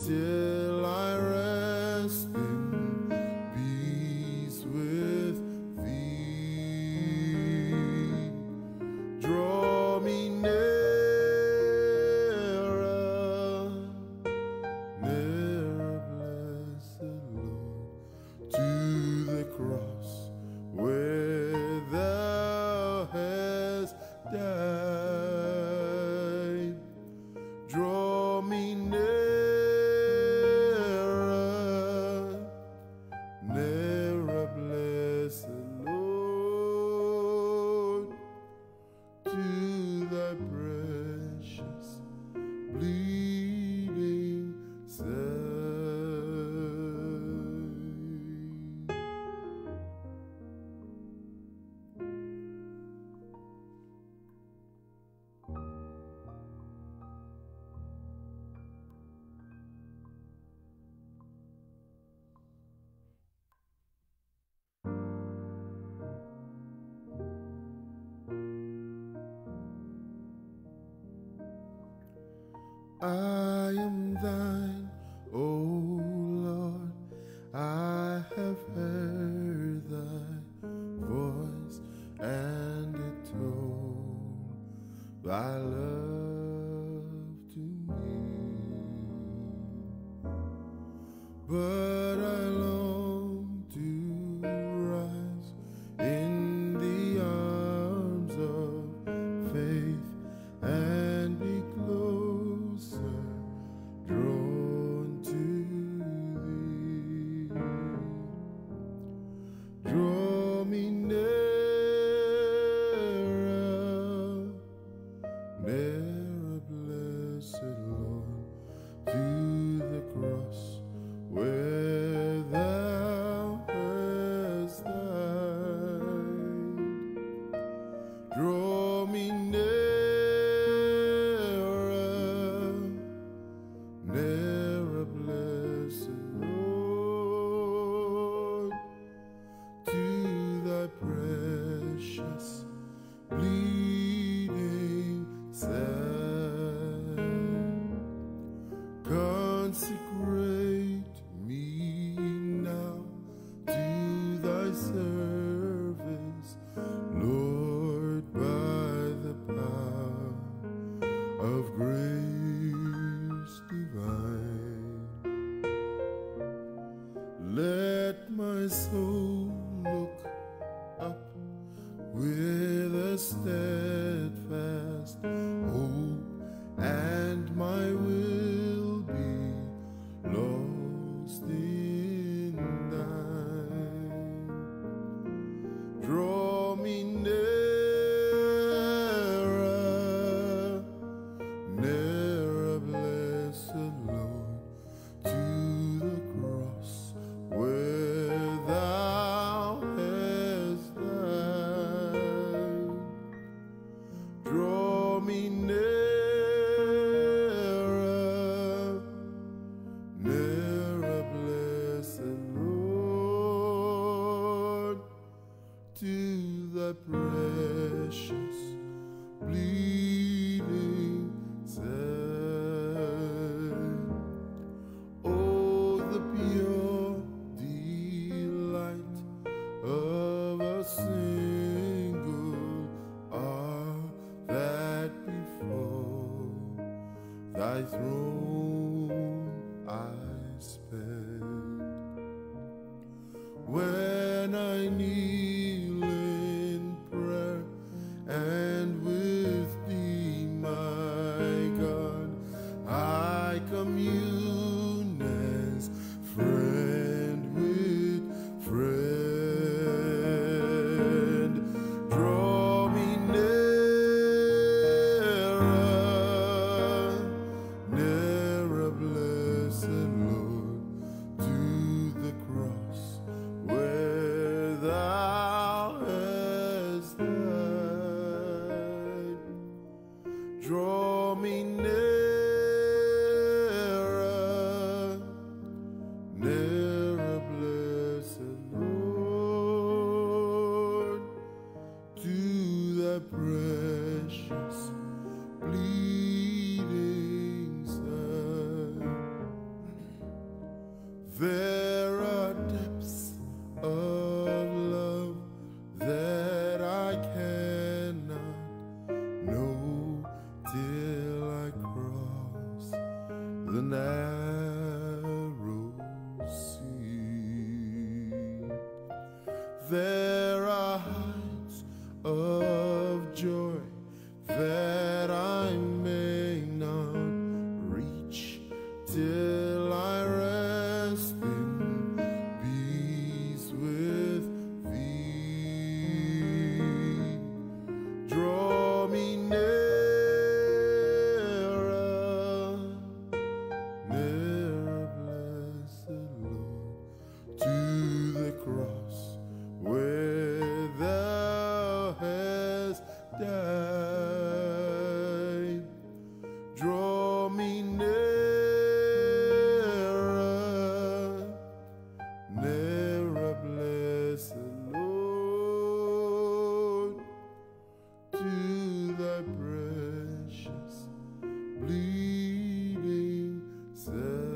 till I rest in peace with thee. Draw me nearer, nearer, blessed Lord, to the cross where thou hast died. Draw me nearer, nearer, blessed Lord, to thy precious bleeding side. I am thine, O Lord, I have heard thy voice, and it told thy love to me. But I long to rise in the arms of faith and be closer drawn to thee. Draw me nearer, nearer, blessed Lord, to the cross where thou hast died. Draw me nearer, nearer, blessed Lord, to thy precious bleeding side. Consecrate me now to thy service, Lord, by the power of grace divine. Let my soul look up with a steadfast hope, and my will be lost in thine. Draw me nearer, nearer, blessed Lord, to the cross where thou There are depths of love that I cannot know till I cross the narrow sea. There are heights of joy that I may not reach till I rest in peace with thee. Draw me nearer, nearer, blessed Lord, to the cross where thou hast died. Draw me nearer, nearer, blessed Lord, to thy precious bleeding side.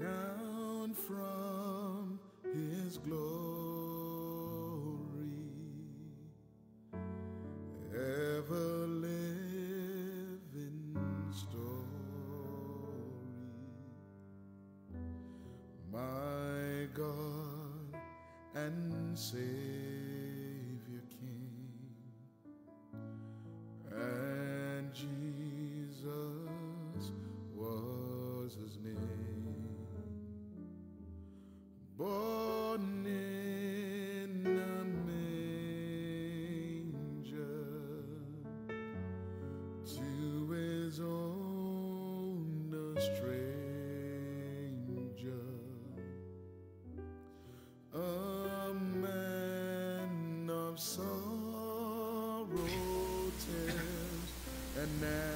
Down from his glory, ever living story, my God and Savior King, and Jesus was his name. Born in a manger, to his own a stranger, a man of sorrow, tears, and agony.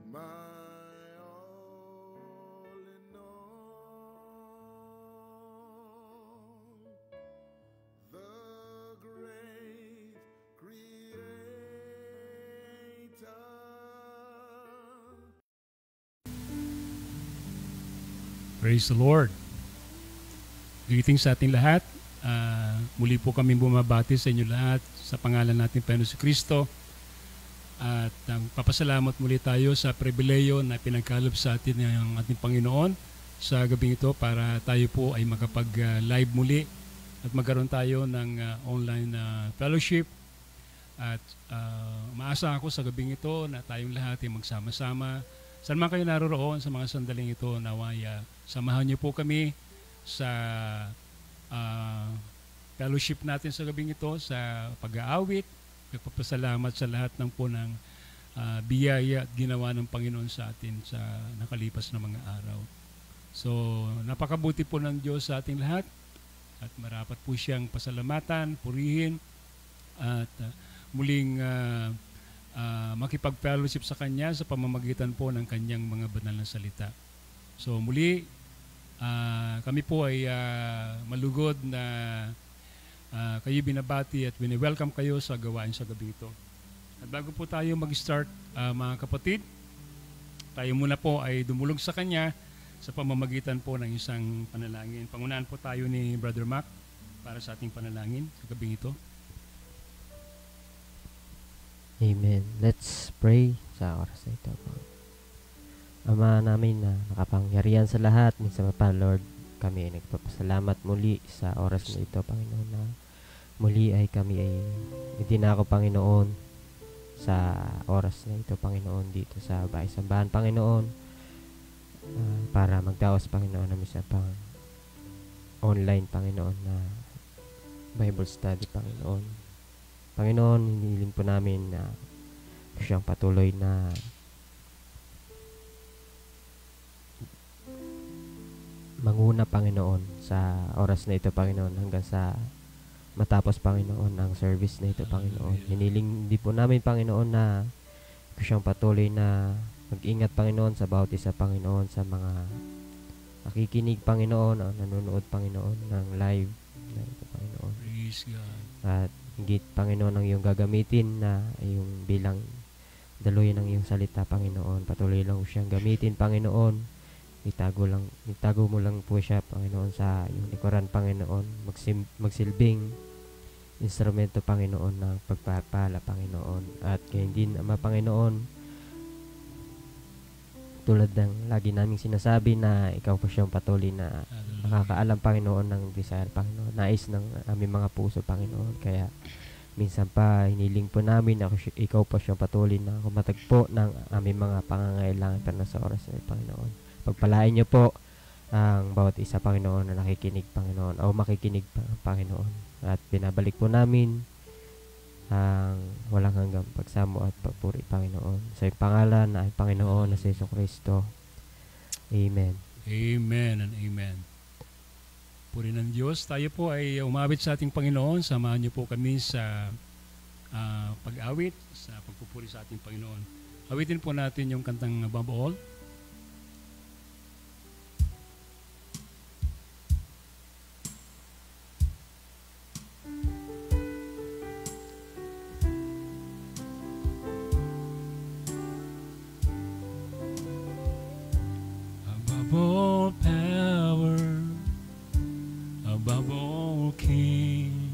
My all in all, the great Creator. Praise the Lord. Greetings sa ating lahat. Muli po kami bumabati sa inyo lahat sa pangalan natin Panginoon Kristo. At papasalamat muli tayo sa pribileyo na pinagkaloob sa atin ng ating Panginoon sa gabing ito para tayo po ay makapag-live muli at magkaroon tayo ng online fellowship. At maasa ako sa gabing ito na tayong lahat ay magsama-sama. Saan man kayo naroroon sa mga sandaling ito, naway samahan niyo po kami sa fellowship natin sa gabing ito, sa pag-aawit. Nagpapasalamat sa lahat ng po ng biyaya at ginawa ng Panginoon sa atin sa nakalipas na mga araw. So, napakabuti po ng Diyos sa ating lahat at marapat po siyang pasalamatan, purihin at muling makipag-fellowship sa Kanya sa pamamagitan po ng Kanyang mga banal na salita. So, muli, kami po ay malugod na kayo binabati at welcome kayo sa gawain sa gabi ito. At bago po tayo mag-start, mga kapatid, tayo muna po ay dumulog sa Kanya sa pamamagitan po ng isang panalangin. Pangunahan po tayo ni Brother Mac para sa ating panalangin sa gabing ito. Amen. Let's pray sa oras na ito, Panginoon. Ama namin na nakapangyarihan sa lahat, minsan pa, Lord, kami ay nagpapasalamat muli sa oras na ito, Panginoon, na muli ay kami ay idinako, Panginoon, sa oras na ito, Panginoon, dito sa Bahay-Sambahan, Panginoon, para magdaos, Panginoon, na minsan pang online, Panginoon, na Bible study, Panginoon. Panginoon, hinihiling po namin na siyang patuloy na manguna, Panginoon, sa oras na ito, Panginoon, hanggang sa matapos, Panginoon, ang service na ito, Panginoon. Hiniling din po namin, Panginoon, na siyang patuloy na mag-ingat, Panginoon, sa bawat isa, Panginoon, sa mga nakikinig, Panginoon, ang nanonood, Panginoon, ng live na ito, Panginoon. Praise God. At higit, Panginoon, ang iyong gagamitin na yung bilang daluyan ng iyong salita, Panginoon. Patuloy lang siyang gamitin, Panginoon. Itago mo lang po siya, Panginoon, sa iyong likuran, Panginoon. Magsilbing instrumento, Panginoon, ng pagpapala, Panginoon. At gayon din, Ama, Panginoon, tulad ng lagi naming sinasabi na ikaw po siyang patuloy na nakakaalam, Panginoon, ng desire, Panginoon, nais ng aming mga puso, Panginoon. Kaya minsan pa hiniling po namin na ikaw po siyang patuloy na kumatagpo ng aming mga pangangailangan, pero sa oras na, Panginoon, pagpalain niyo po ang bawat isa, Panginoon, na nakikinig, Panginoon, o makikinig, Panginoon. At binabalik po namin ang walang hanggang pagsamo at papuri, Panginoon, sa iyong pangalan na ay Panginoon na si Jesucristo. Amen. Amen and amen. Puri ng Diyos. Tayo po ay umabit sa ating Panginoon. Samahan niyo po kami sa pag-awit, sa pagpupuri sa ating Panginoon. Awitin po natin yung kantang Above All. Above all power, above all king,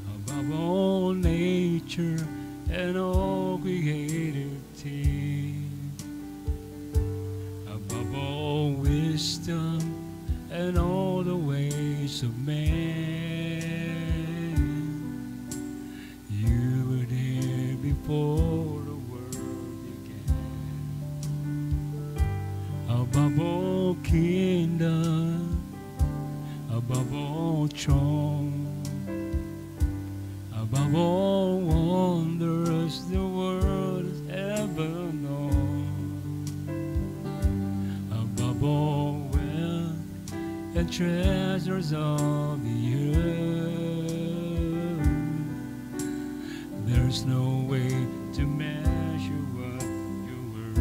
above all nature and all created things, above all wisdom and all the ways of man, you were there before the world began. Above all kingdom, above all throne, above all wonders the world has ever known, above all wealth and treasures of the earth, there's no way to measure what you were.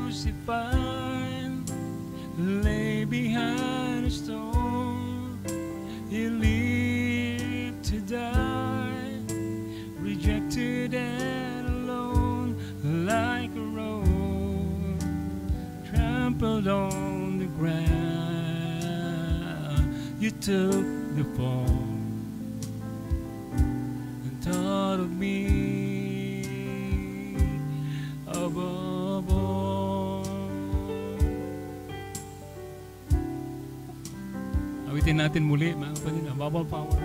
Crucified, lay behind a stone, he lived to die, rejected and alone, like a rose trampled on the ground. You took the fall and thought of me above all. Awitin natin muli, mga kapatid, above all power.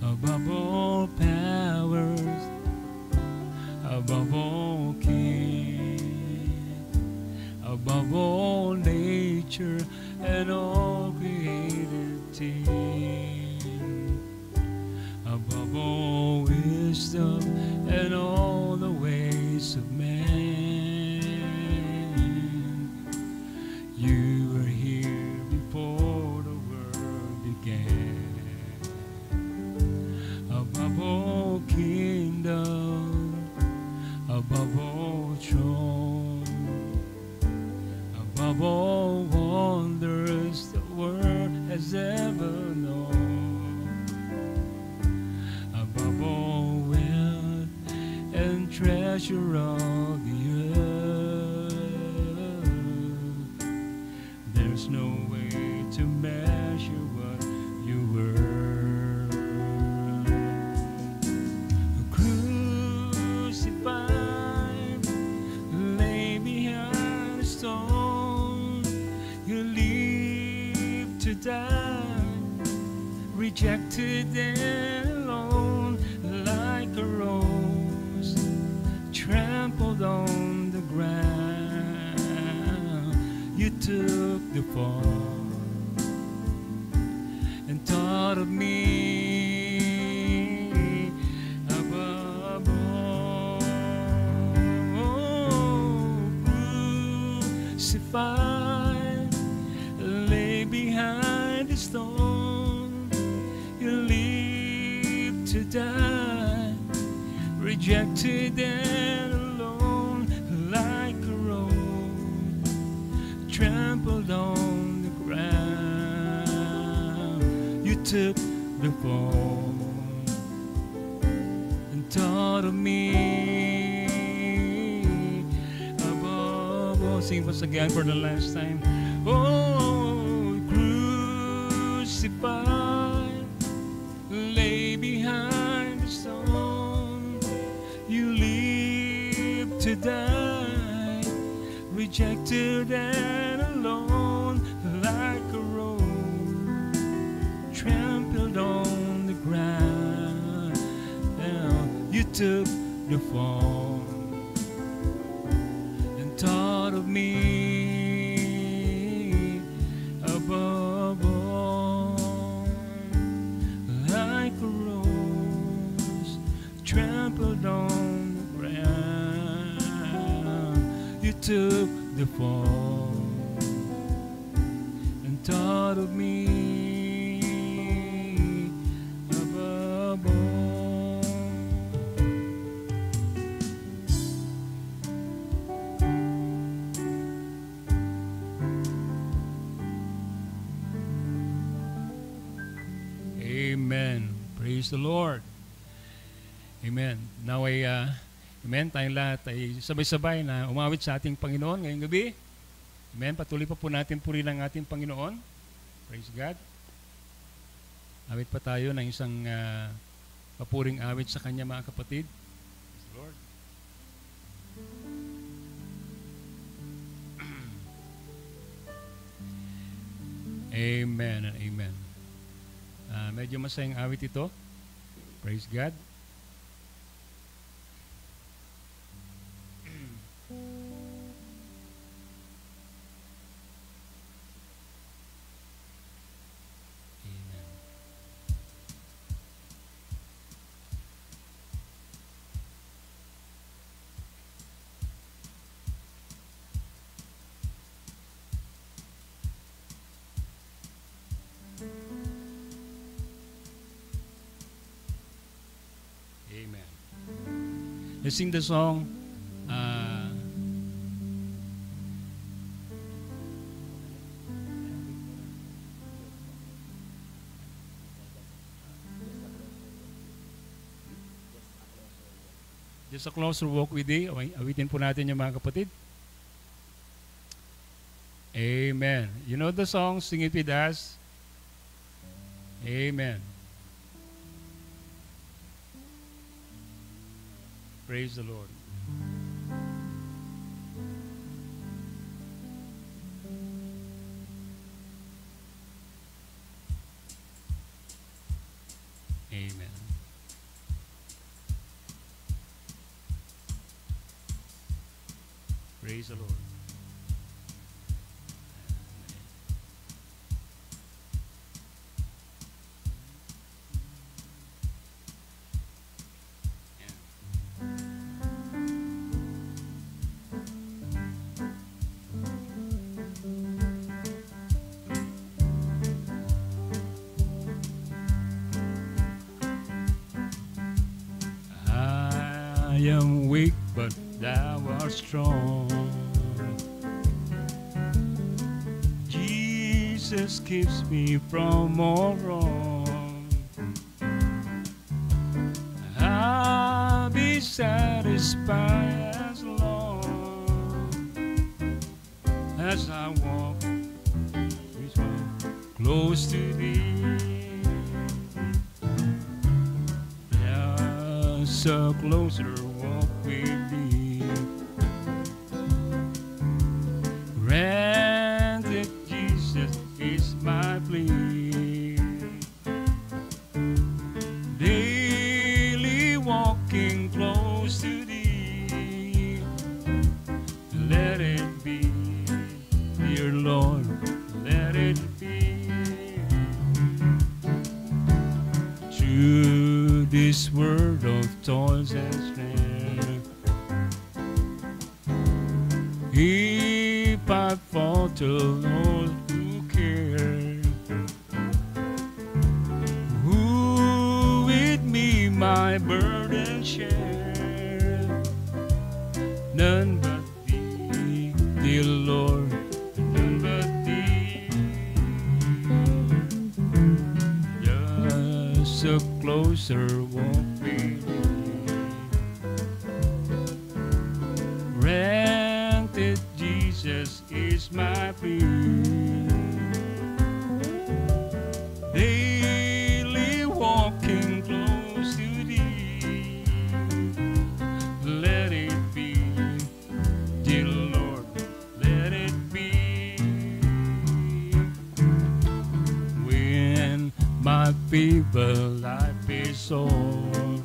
Above all powers, above all king, above all nature and all created things, above all wisdom and all the ways of man, you were here before the world began. Above all kingdom, above all throne, above all wonders the world has ever known, above all wealth and treasure of the earth, there's no way to measure treasure what you were. Crucified, lay behind a stone, you live to die, rejected and alone, like a rose trampled on the ground. You took the fall and thought of me above all. Crucified, lay behind the stone, you live to die, rejected and alone, like a rose trampled on the ground. You took the fall and thought of me above all. Sing us again for the last time. Oh, crucified, lay behind the stone, you live to die, rejected and alone, like a rose trampled on the ground. Now you took the fall and thought of me above all, like a rose trampled on the ground. You took the fall and thought of me above all. Amen. Praise the Lord. Amen. Now ay, amen, tayong lahat ay sabay-sabay na umawit sa ating Panginoon ngayong gabi. Amen. Patuloy pa po natin purihin ang ating Panginoon. Praise God. Awit pa tayo ng isang papuring awit sa Kanya, mga kapatid. Praise the Lord. Amen and amen. Medyo masayang awit ito. Praise God. Amen. Let's sing the song. Just a closer walk with thee. Okay, awitin po natin yung mga kapatid. Amen. You know the song, sing it with us. Amen. Praise the Lord. Amen. Praise the Lord. I am weak, but thou art strong. Jesus keeps me from all wrong. I'll be satisfied as long as I walk close to thee. Just a closer walk with thee. Grant that Jesus is my plea. Daily walking close to thee. Let it be, dear Lord, let it be. Through this world of toils and strength, if I falter, Lord, who cares? Who with me my burden share? None but thee, dear Lord, none but thee. Just a closer walk with thee. Granted, Jesus is my plea. Daily walking close to thee. Let it be, dear Lord, let it be. When my feeble life is sore,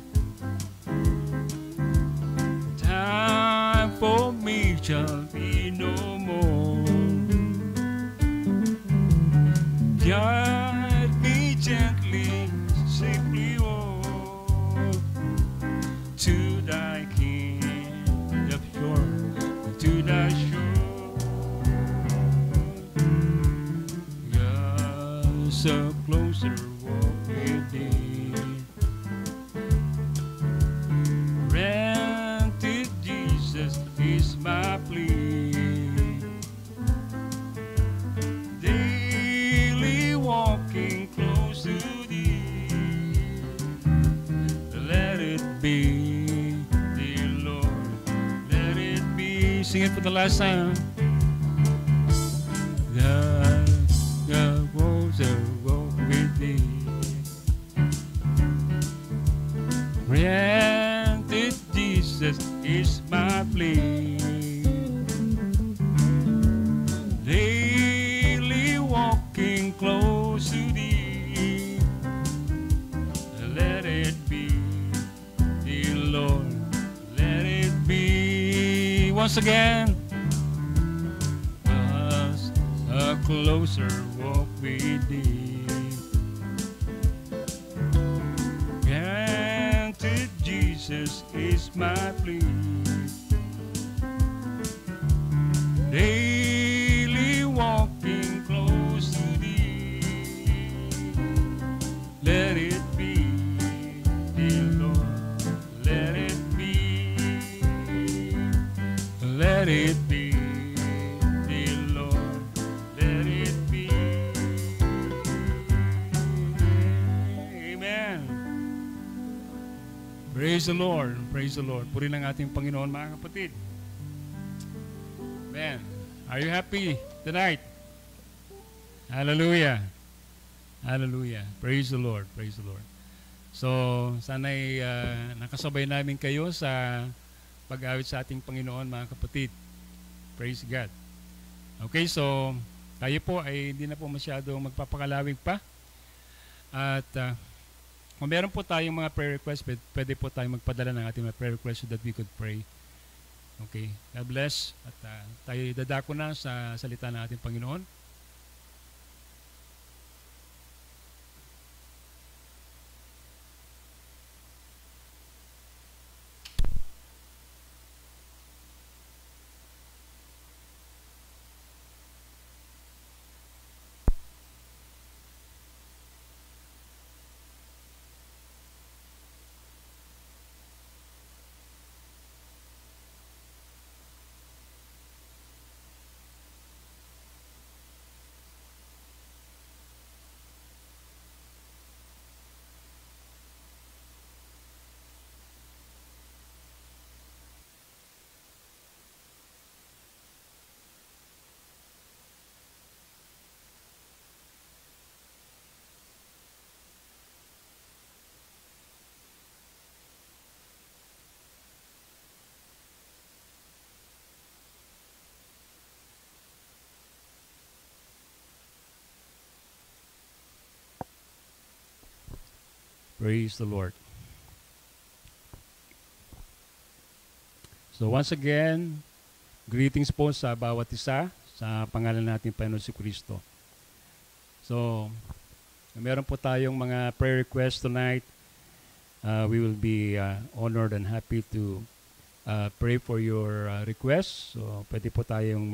time for me shall be no more. Guide me gently, safely, oh, to thy kingdom shore, to thy shore. Just a closer walk with thee. Granted, Jesus is my plea. Daily walking close to thee. Let it be, dear Lord, let it be. Sing it for the last time. God wants to walk with thee. Granted, Jesus is my plea. Daily walking close to thee. Let it be, dear Lord, let it be. Once again, just a closer walk with thee. Granted, Jesus is my plea. Daily walking close to thee. Let it be, dear Lord, let it be. Let it be, dear Lord, let it be. Amen. Praise the Lord. Praise the Lord. Purihin ang ating Panginoon, mga kapatid. Amen. Are you happy tonight? Hallelujah. Hallelujah. Praise the Lord. Praise the Lord. So, sana'y nakasabay namin kayo sa pag-awit sa ating Panginoon, mga kapatid. Praise God. Okay, so tayo po ay hindi na po masyadong magpapakalawig pa. At kung meron po tayong mga prayer requests, pwede po tayong magpadala ng ating mga prayer requests so that we could pray. Okay, God bless. At tayo dadako na sa salita ng ating Panginoon. Praise the Lord. So once again, greetings po sa bawat isa sa pangalan natin Panginoon si Kristo. So, meron po tayong mga prayer requests tonight. We will be honored and happy to pray for your requests. So, pwede po tayong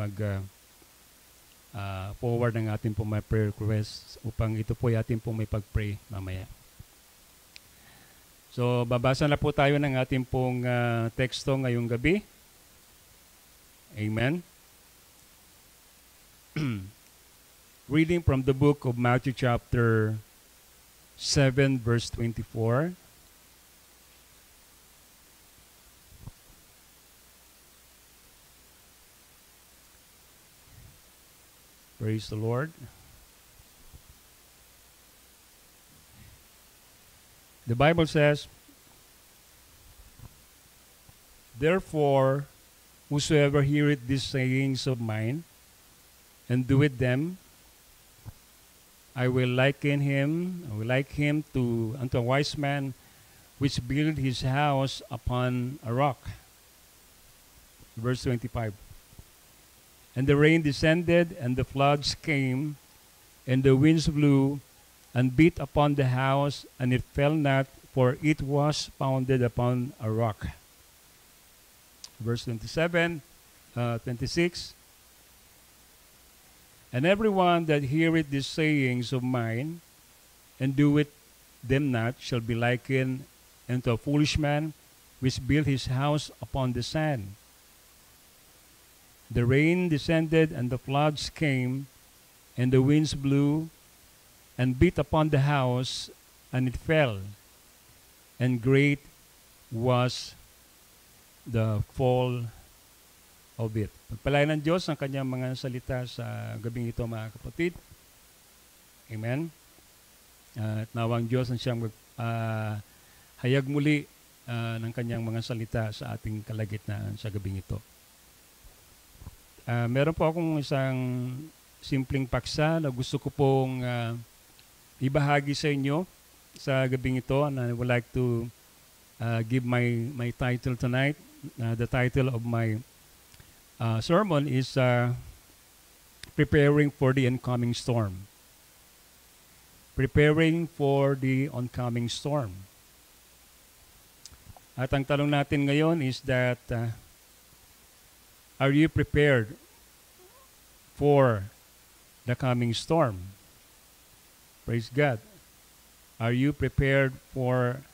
forward ng ating po mga prayer requests upang ito po ating po may pag-pray mamaya. So, babasa na po tayo ng ating pong teksto ngayong gabi. Amen. Reading from the book of Matthew chapter 7 verse 24. Praise the Lord. The Bible says, "Therefore, whosoever heareth these sayings of mine, and doeth them, I will liken him unto a wise man, which built his house upon a rock." Verse 25. "And the rain descended, and the floods came, and the winds blew, and beat upon the house, and it fell not, for it was founded upon a rock." Verse 26. "And everyone that heareth these sayings of mine, and doeth them not, shall be likened unto a foolish man, which built his house upon the sand. The rain descended, and the floods came, and the winds blew, and beat upon the house, and it fell, and great was the fall of it." Pagpalain ng Diyos ang kanyang mga salita sa gabing ito, mga kapatid. Amen. At nawang Diyos ang siyang hayag muli ng kanyang mga salita sa ating kalagitnaan sa gabing ito. Meron po akong isang simpleng paksa na gusto ko pong ibahagi sa inyo sa gabing ito, and I would like to give my title tonight. The title of my sermon is Preparing for the Oncoming Storm. Preparing for the oncoming storm. At ang tanong natin ngayon is that, are you prepared for the coming storm? Praise God. Are you prepared for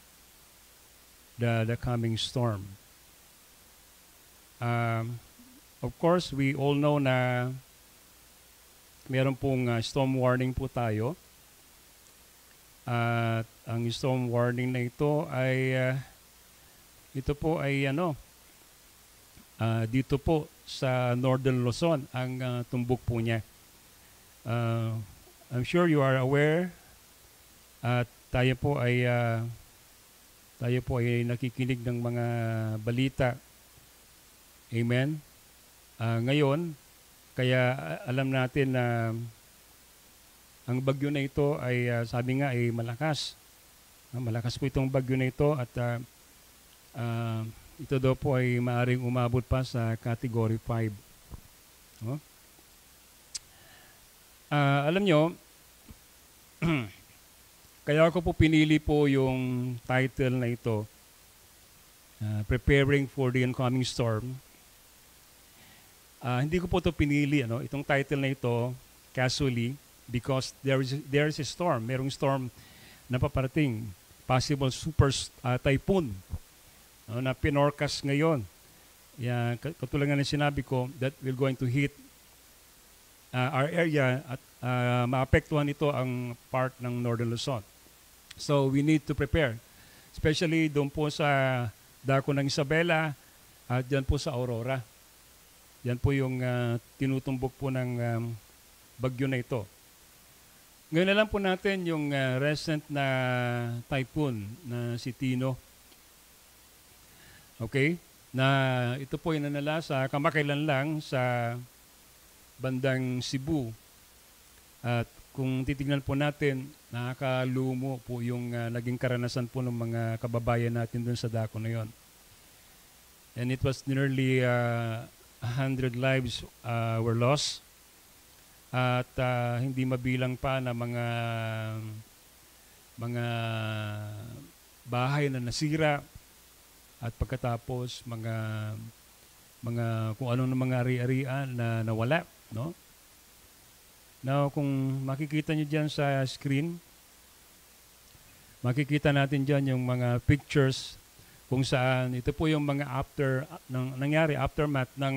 the coming storm? Of course, we all know na meron pong storm warning po tayo. At ang storm warning na ito ay ito po ay dito po sa Northern Luzon ang tumbok po niya. I'm sure you are aware at tayo po ay nakikinig ng mga balita. Amen. Ngayon, kaya alam natin na ang bagyo na ito ay sabi nga ay malakas. Malakas po itong bagyo na ito at ito daw po ay maaaring umabot pa sa Category 5. No? Alam nyo, kaya ako po pinili po yung title na ito, Preparing for the Oncoming Storm. Hindi ko po ito pinili, itong title na ito, casually, because there is a storm. Merong storm na paparating, possible super typhoon na pinorcast ngayon. Katulad nga ng sinabi ko, that will going to hit our area at maapektuhan ito ang part ng Northern Luzon. So we need to prepare. Especially doon po sa dako ng Isabela at dyan po sa Aurora. Yan po yung tinutumbok po ng bagyo na ito. Ngayon na lang po natin yung recent na typhoon na si Tino. Okay? Na ito po yung nanala sa kamakailan lang sa bandang Cebu. At kung titignan po natin, nakakalumo po yung naging karanasan po ng mga kababayan natin dun sa dako na yon. And it was nearly 100 lives were lost. At hindi mabilang pa na mga bahay na nasira, at pagkatapos mga kung anong mga ari-arian na nawala, no? Now, kung makikita niyo diyan sa screen, makikita natin diyan yung mga pictures kung saan ito po yung mga aftermath ng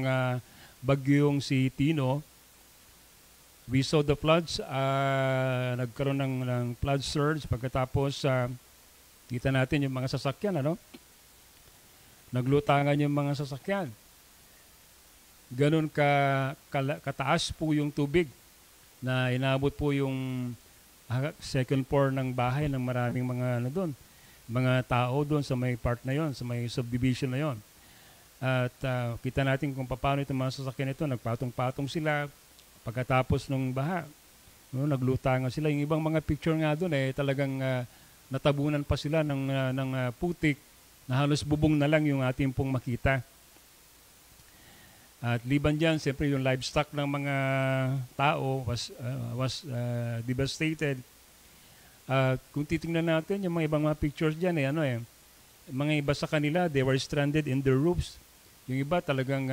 bagyong si Tino. We saw the floods, nagkaroon ng flood surge, pagkatapos kita natin yung mga sasakyan, ano? Naglutangan yung mga sasakyan. Ganun kataas po yung tubig na inabot po yung second floor ng bahay ng maraming mga doon, mga tao doon sa may part na yon, sa may subdivision na yon. At kita natin kung paano itong mga sasakyan ito, nagpatong-patong sila pagkatapos ng baha. No, naglutangan sila. Yung ibang mga picture nga doon talagang natabunan pa sila ng putik na halos bubong na lang yung ating pong makita. At liban dyan, siyempre yung livestock ng mga tao was devastated. Kung titingnan natin yung mga ibang mga pictures dyan, mga iba sa kanila, they were stranded in their roofs. Yung iba talagang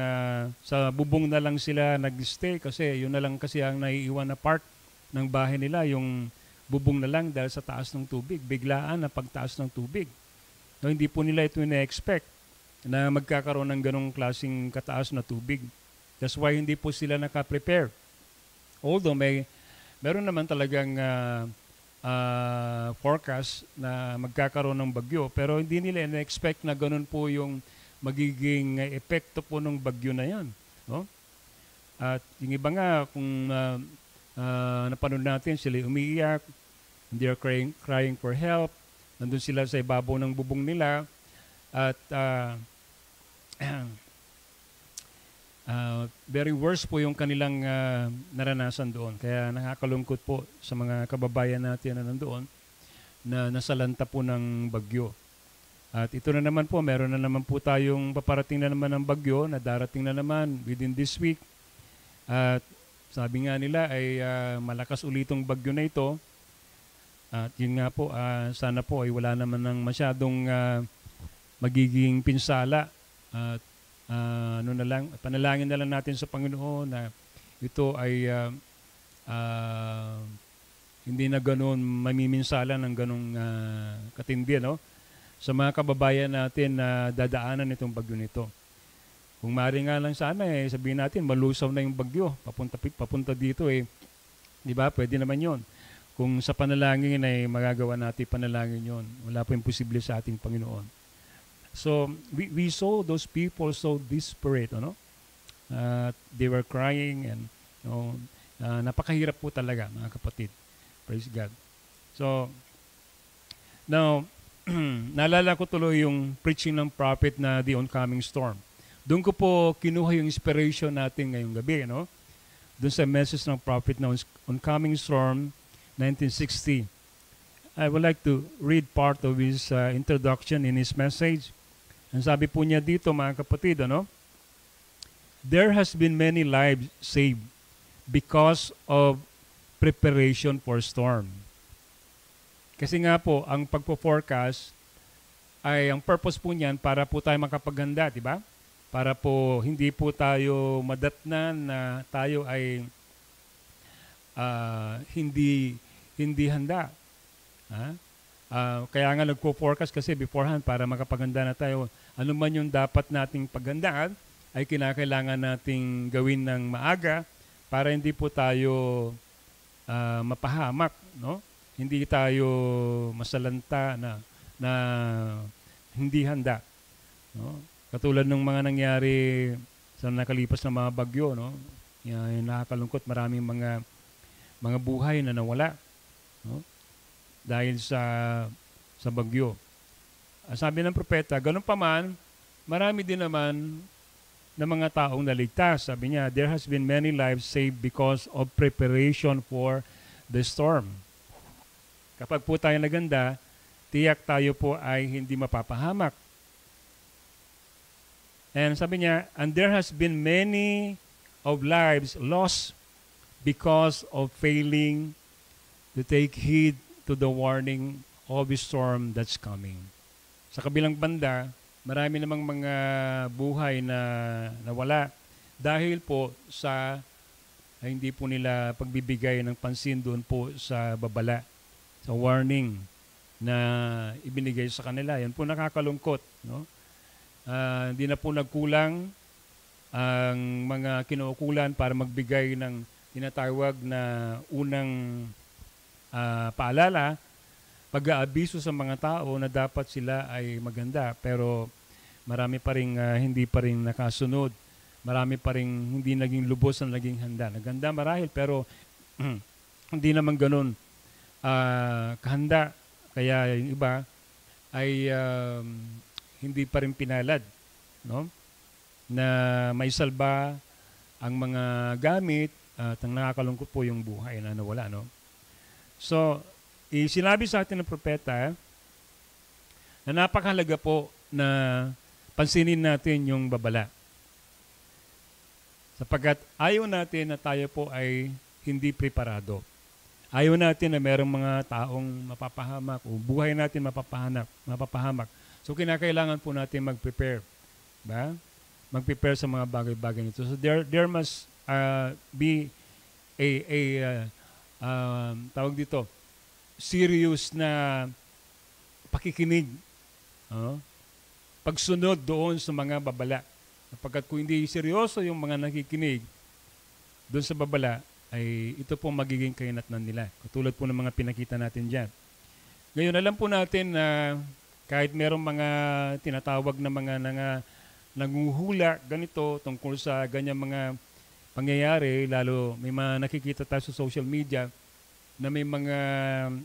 sa bubong na lang sila nag-stay kasi yun na lang kasi ang naiiwan na part ng bahay nila, yung bubong na lang dahil sa taas ng tubig. Biglaan na pagtaas ng tubig. No, hindi po nila ito na-expect na magkakaroon ng ganong klaseng kataas na tubig. That's why hindi po sila naka-prepare. Although meron naman talagang forecast na magkakaroon ng bagyo, pero hindi nila na-expect na ganon po yung magiging epekto po ng bagyo na yan. No? At yung iba nga, kung napanood natin, sila umiiyak, they are crying for help, nandun sila sa ibabaw ng bubong nila, at very worse po yung kanilang naranasan doon. Kaya nakakalungkot po sa mga kababayan natin na nandoon na nasalanta po ng bagyo. At ito na naman po, meron na naman po tayong paparating na naman ng bagyo na darating na naman within this week. At sabi nga nila ay malakas ulitong bagyo na ito. At yun nga po, sana po ay wala naman ng masyadong magiging pinsala. At panalangin na lang natin sa Panginoon na ito ay hindi na ganoon mamiminsala ng ganong katindi, no? Sa mga kababayan natin na dadaanan itong bagyo nito. Kung maaari nga lang sana sabihin natin malusaw na yung bagyo papunta dito di ba? Pwede naman 'yon. Kung sa panalangin ay magagawa natin panalangin 'yon. Wala po imposible sa ating Panginoon. So we saw those people so desperate, ano? They were crying and napakahirap po talaga, mga kapatid. Praise God. So now naalala ko tuloy yung preaching ng prophet na The Oncoming Storm. Doon ko po kinuha yung inspiration natin ngayong gabi, no? Doon sa message ng prophet na Oncoming Storm 1960. I would like to read part of his introduction in his message. Ang sabi po niya dito, mga kapatid, ano? There has been many lives saved because of preparation for storm. Kasi nga po, ang pagpo-forecast ay ang purpose po niyan para po tayo makapaghanda, di ba? Para po hindi po tayo madatnan na tayo ay hindi handa. Kaya nga nagpo-forecast kasi beforehand para makapaghanda na tayo. Ano man yung dapat nating paghandaan ay kinakailangan nating gawin ng maaga para hindi po tayo mapahamak, no? Hindi tayo masalanta na hindi handa, no? Katulad ng mga nangyari sa nakalipas na mga bagyo, no? Yung nakakalungkot, maraming mga buhay na nawala, no? Dahil sa bagyo. Sabi ng propeta, ganun pa man, marami din naman na mga taong naligtas. Sabi niya, there has been many lives saved because of preparation for the storm. Kapag po tayo naganda, tiyak tayo po ay hindi mapapahamak. And sabi niya, and there has been many of lives lost because of failing to take heed to the warning of the storm that's coming. Sa kabilang banda, marami namang mga buhay na nawala dahil po sa hindi po nila pagbibigay ng pansin doon po sa babala, sa warning na ibinigay sa kanila. Yan po nakakalungkot. No? Hindi na po nagkulang ang mga kinukulan para magbigay ng tinatawag na unang paalala, pag-aabiso sa mga tao na dapat sila ay maganda. Pero marami pa rin hindi pa rin nakasunod. Marami pa rin hindi naging lubos ang naging handa. Naganda marahil pero hindi naman ganun kahanda. Kaya yung iba ay hindi pa rin pinalad, no? Na may salba ang mga gamit at ang nakakalungkot po yung buhay na nawala, no? So, sinabi sa atin ng propeta na napakahalaga po na pansinin natin yung babala. Sapagkat ayaw natin na tayo po ay hindi preparado. Ayaw natin na merong mga taong mapapahamak o buhay natin mapapahamak. So kinakailangan po natin mag-prepare. Ba? Mag-prepare sa mga bagay-bagay nito. So there must be tawag dito, serious na pakikinig. Pagsunod doon sa mga babala. Sapagkat kung hindi seryoso yung mga nakikinig doon sa babala, ay ito po magiging kainatnan nila. Katulad po ng mga pinakita natin dyan. Ngayon, alam po natin na kahit merong mga tinatawag na mga nanguhula ganito tungkol sa ganyang mga pangyayari, lalo may mga nakikita tayo sa social media na may mga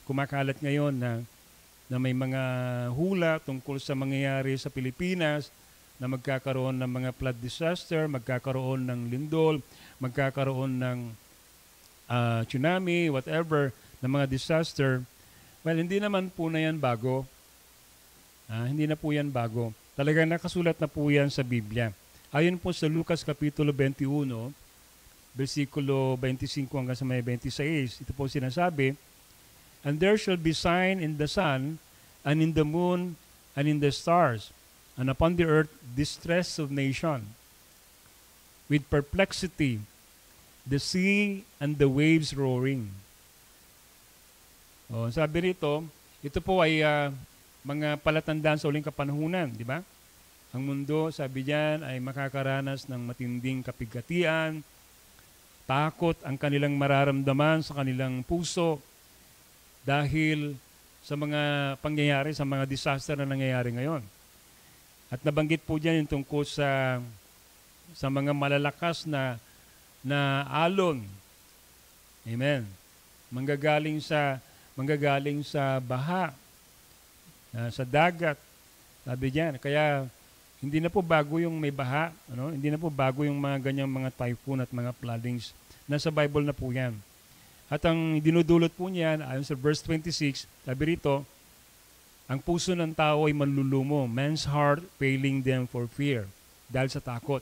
kumakalat ngayon na may mga hula tungkol sa mangyayari sa Pilipinas, na magkakaroon ng mga flood disaster, magkakaroon ng lindol, magkakaroon ng tsunami, whatever, na mga disaster. Well, hindi naman po na yan bago. Hindi na po yan bago. Talagang nakasulat na po yan sa Biblia. Ayon po sa Lucas Kapitulo 21, versikulo 25 hanggang sa may 26, ito po sinasabi, and there shall be sign in the sun, and in the moon, and in the stars, and upon the earth distress of nation, with perplexity, the sea and the waves roaring. Sabi rito, ito po ay mga palatandaan sa uling kapanahunan, di ba? Ang mundo, sabi diyan, ay makakaranas ng matinding kapigatian, takot ang kanilang mararamdaman sa kanilang puso dahil sa mga pangyayari, sa mga disaster na nangyayari ngayon. At nabanggit po diyan yung tungkol sa mga malalakas na alon. Amen. Manggagaling sa baha, sa dagat. Sabi diyan, kaya hindi na po bago yung may baha, Hindi na po bago yung mga ganyang mga typhoon at mga floodings. Nasa Bible na po 'yan. At ang dinudulot po niyan, ayon sa verse 26, sabi rito, ang puso ng tao ay manlulumo, man's heart failing them for fear, dahil sa takot.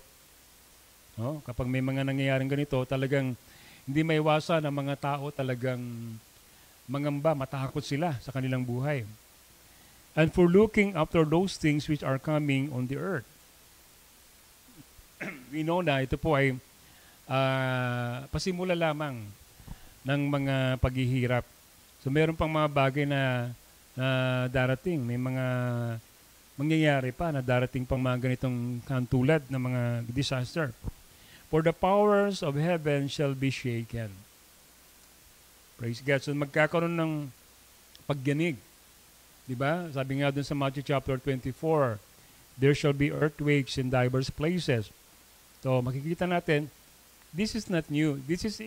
Kapag may mga nangyayaring ganito, talagang hindi maiwasan ang mga tao talagang mangamba, matakot sila sa kanilang buhay. And for looking after those things which are coming on the earth. We know na ito po ay pasimula lamang ng mga paghihirap. So meron pang mga bagay na darating. May mga mangyayari pa na darating pang mga ganitong katulad ng mga disaster. For the powers of heaven shall be shaken. Praise God. So magkakaroon ng pagyanig. Diba? Sabi nga dun sa Matthew chapter 24, there shall be earthquakes in diverse places. So makikita natin, this is not new. This is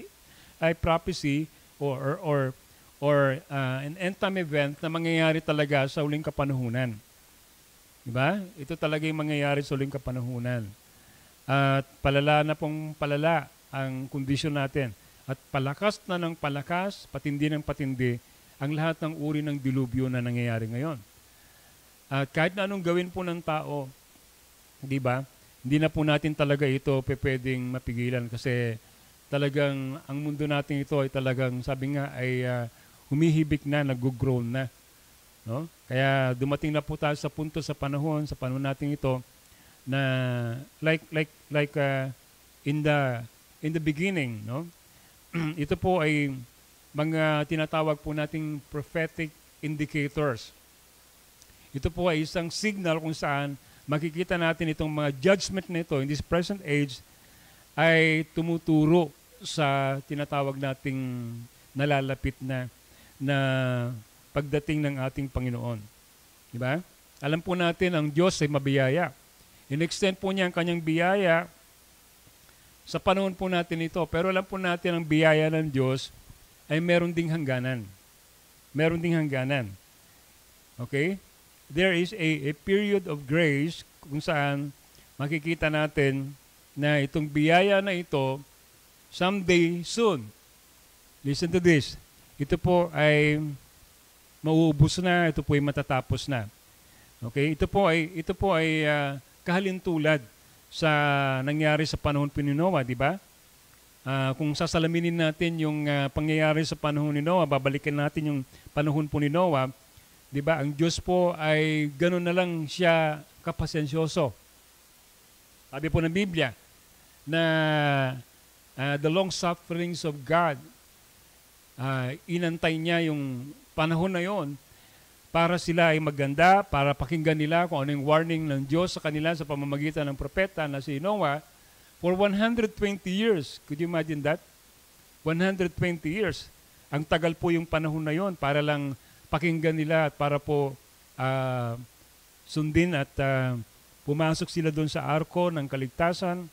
a prophecy or an end time event na mangyayari talaga sa uling kapanahunan. Diba? Ito talaga yung mangyayari sa uling kapanahunan. At palala na pong palala ang kondisyon natin. at palakas na ng palakas, patindi ng patindi, ang lahat ng uri ng dilubyo na nangyayari ngayon. At kahit na anong gawin po ng tao, di ba? Hindi na po natin talaga ito pwedeng mapigilan kasi talagang ang mundo natin ito ay talagang sabi nga ay humihibik na, nag-grown na. No? Kaya dumating na po tayo sa punto sa panahon natin ito na like in the beginning, no? Ito po ay mga tinatawag po nating prophetic indicators. Ito po ay isang signal kung saan makikita natin itong mga judgment nito in this present age ay tumuturo sa tinatawag nating nalalapit na pagdating ng ating Panginoon. Di ba? Alam po natin ang Diyos ay mabiyaya. In-extend po niya ang kanyang biyaya sa panahon po natin ito. Pero alam po natin ang biyaya ng Diyos ay meron ding hangganan. Meron ding hangganan. Okay? There is a period of grace kung saan makikita natin na itong biyaya na ito someday soon. Listen to this. Ito po ay mauubos na, ito po ay matatapos na. Okay? Ito po ay kahalintulad sa nangyari sa panahon ni Noah, di ba? Kung sasalaminin natin yung pangyayari sa panahon ni Noah, babalikan natin yung panahon po ni Noah, di ba? Ang Diyos po ay gano'n na lang siya kapasensyoso. Sabi po ng Biblia na the long sufferings of God, inantay niya yung panahon na yon para sila ay maganda, para pakinggan nila kung ano yung warning ng Diyos sa kanila sa pamamagitan ng propeta na si Noah for 120 years. Could you imagine that? 120 years. Ang tagal po yung panahon na yon para lang pakinggan nila at para po sundin at pumasok sila doon sa arko ng kaligtasan.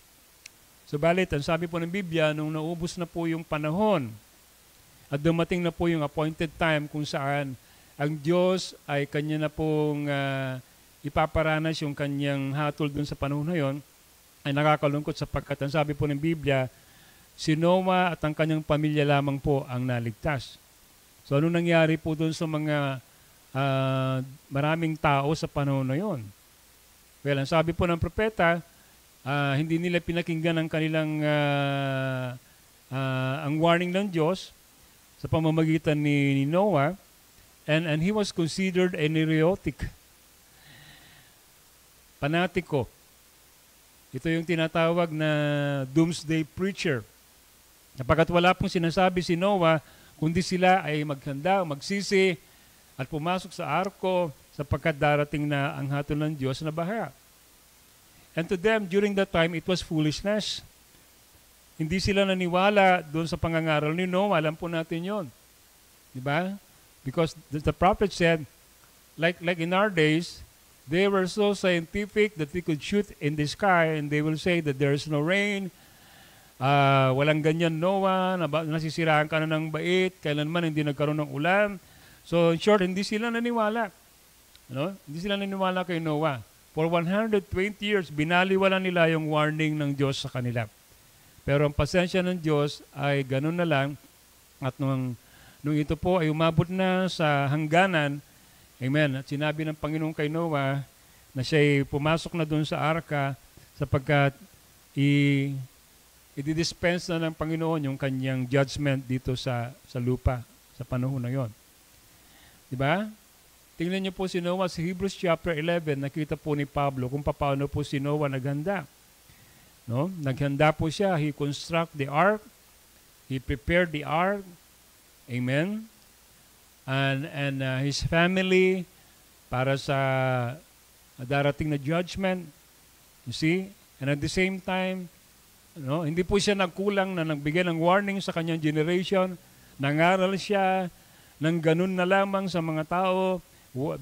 Subalit, ang sabi po ng Biblia, nung naubos na po yung panahon at dumating na po yung appointed time kung saan ang Diyos ay kanya na pong ipaparanas yung kanyang hatol dun sa panahon na yon, ay nakakalungkot sapagkat ang sabi po ng Biblia, si Noah at ang kanyang pamilya lamang po ang naligtas. So ano nangyari po dun sa mga maraming tao sa panahon na yon? Well, ang sabi po ng propeta, hindi nila pinakinggan ang kanilang ang warning ng Diyos sa pamamagitan ni Noah. And he was considered a neurotic. Panatiko. Ito yung tinatawag na doomsday preacher. Napagkat wala pong sinasabi si Noah, kundi sila ay maghanda, magsisi, at pumasok sa arko sapagkat darating na ang hatol ng Diyos na baha. And to them, during that time, it was foolishness. Hindi sila naniwala doon sa pangangaral ni Noah. Alam po natin yon, di ba? Because the prophet said, like in our days, they were so scientific that they could shoot in the sky and they will say that there is no rain. Walang ganyan, Noah, nasisiraan ka na ng bait, kailanman hindi nagkaroon ng ulan. So in short, hindi sila naniwala. No? Hindi sila naniwala kay Noah. For 120 years, binaliwala nila yung warning ng Diyos sa kanila. Pero ang pasensya ng Diyos ay ganun na lang at nung ito po ay umabot na sa hangganan, amen, at sinabi ng Panginoon kay Noah na siya'y pumasok na doon sa arka sapagkat i-dispense na ng Panginoon yung kanyang judgment dito sa lupa sa panahon na yon. Diba? Tingnan niyo po si Noah sa Hebrews chapter 11, nakita po ni Pablo kung paano po si Noah naghanda. No? Naghanda po siya, he construct the ark, he prepared the ark, amen, and his family para sa darating na judgment, you see, and at the same time, no, hindi po siya nagkulang na nagbigay ng warning sa kanyang generation, nangaral siya ng ganun na lamang sa mga tao,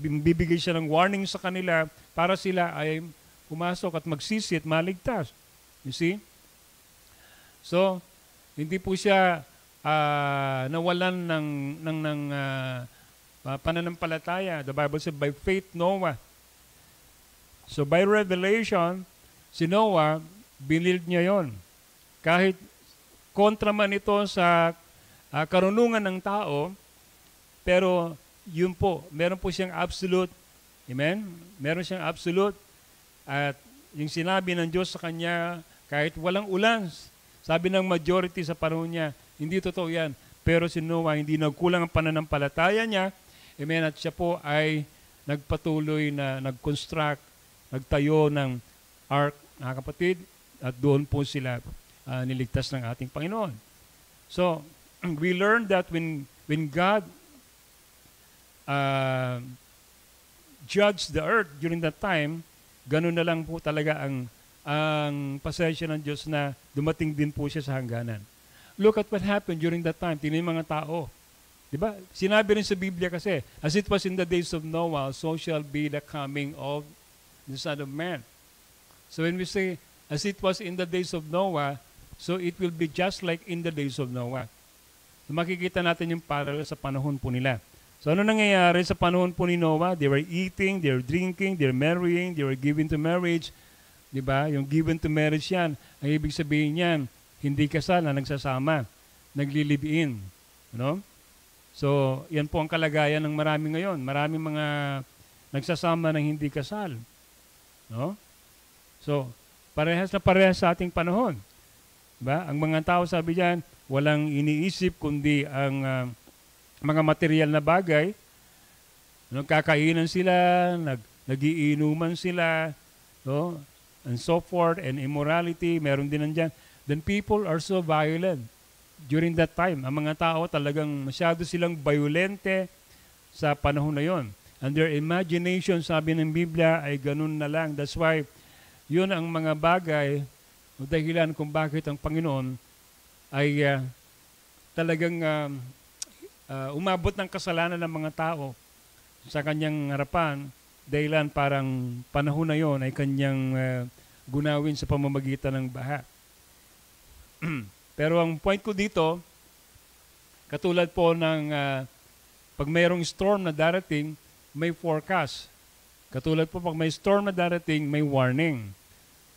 bibigay siya ng warning sa kanila para sila ay pumasok at magsisi at maligtas. You see? So, hindi po siya nawalan ng pananampalataya. The Bible said, by faith, Noah. So, by revelation, si Noah, binild niya yon. Kahit kontra man ito sa karunungan ng tao, pero yun po, meron po siyang absolute. Amen? Meron siyang absolute. At yung sinabi ng Diyos sa kanya, kahit walang ulan, sabi ng majority sa panahon niya, hindi totoo yan. Pero si Noah, hindi nagkulang ang pananampalataya niya. Amen? At siya po ay nagpatuloy na nag-construct, nagtayo ng ark, mga kapatid, at doon po sila niligtas ng ating Panginoon. So, we learned that when God judged the earth during that time, ganun na lang po talaga ang pasensya ng Diyos na dumating din po siya sa hangganan. Look at what happened during that time. Tingnan yung mga tao. Diba? Sinabi rin sa Biblia kasi, as it was in the days of Noah, so shall be the coming of the Son of Man. So when we say, as it was in the days of Noah, so it will be just like in the days of Noah. So makikita natin yung parallel sa panahon po nila. So ano nangyayari sa panahon po ni Noah? They were eating, they were drinking, they were marrying, they were given to marriage. Diba? Yung given to marriage yan, ang ibig sabihin yan, hindi kasal na nagsasama, nagli-live-in. No? So, yan po ang kalagayan ng marami ngayon. Maraming mga nagsasama ng hindi kasal. No? So, parehas na parehas sa ating panahon. Diba? Ang mga tao, sabi diyan, walang iniisip kundi ang mga material na bagay. Nagkakainan sila, nagiinuman sila, no? And so forth, and immorality, meron din nandiyan. Then people are so violent during that time. Ang mga tao talagang masyado silang violente sa panahon na yon. And their imagination, sabi ng Biblia, ay ganun na lang. That's why, yun ang mga bagay, o dahilan kung bakit ang Panginoon ay talagang umabot ng kasalanan ng mga tao sa kanyang harapan, dahilan parang panahon na yon ay kanyang gunawin sa pamamagitan ng baha. Pero ang point ko dito, katulad po ng pag mayroong storm na darating, may forecast. Katulad po pag may storm na darating, may warning.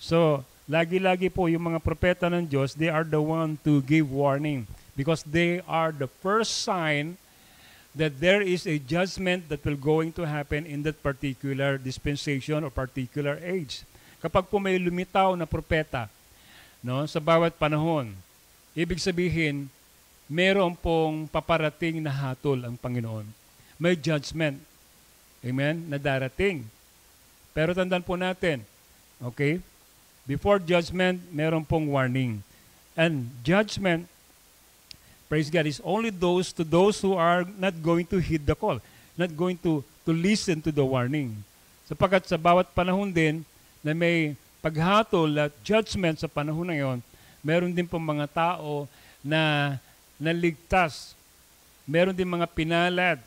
So, lagi-lagi po yung mga propeta ng Diyos, they are the one to give warning because they are the first sign that there is a judgment that will going to happen in that particular dispensation or particular age. Kapag po may lumitaw na propeta, no, sa bawat panahon, ibig sabihin, meron pong paparating na hatol ang Panginoon. May judgment, amen, na darating. Pero tandaan po natin, okay, before judgment, meron pong warning. And judgment, praise God, is only to those who are not going to heed the call, not going to listen to the warning. Sapagkat sa bawat panahon din na may paghatol at judgment sa panahon na yon, meron din pong mga tao na naligtas. Meron din mga pinalad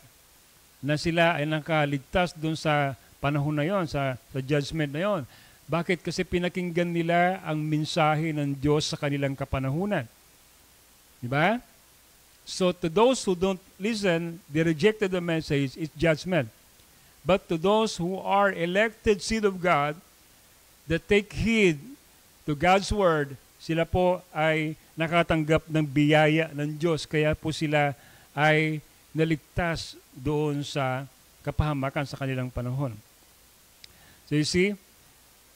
na sila ay nakaligtas doon sa panahon na yon, sa judgment na yon. Bakit? Kasi pinakinggan nila ang mensahe ng Diyos sa kanilang kapanahunan. Diba? So to those who don't listen, they rejected the message, it's judgment. But to those who are elected seed of God, that take heed to God's word, sila po ay nakatanggap ng biyaya ng Diyos. Kaya po sila ay naligtas doon sa kapahamakan sa kanilang panahon. So you see,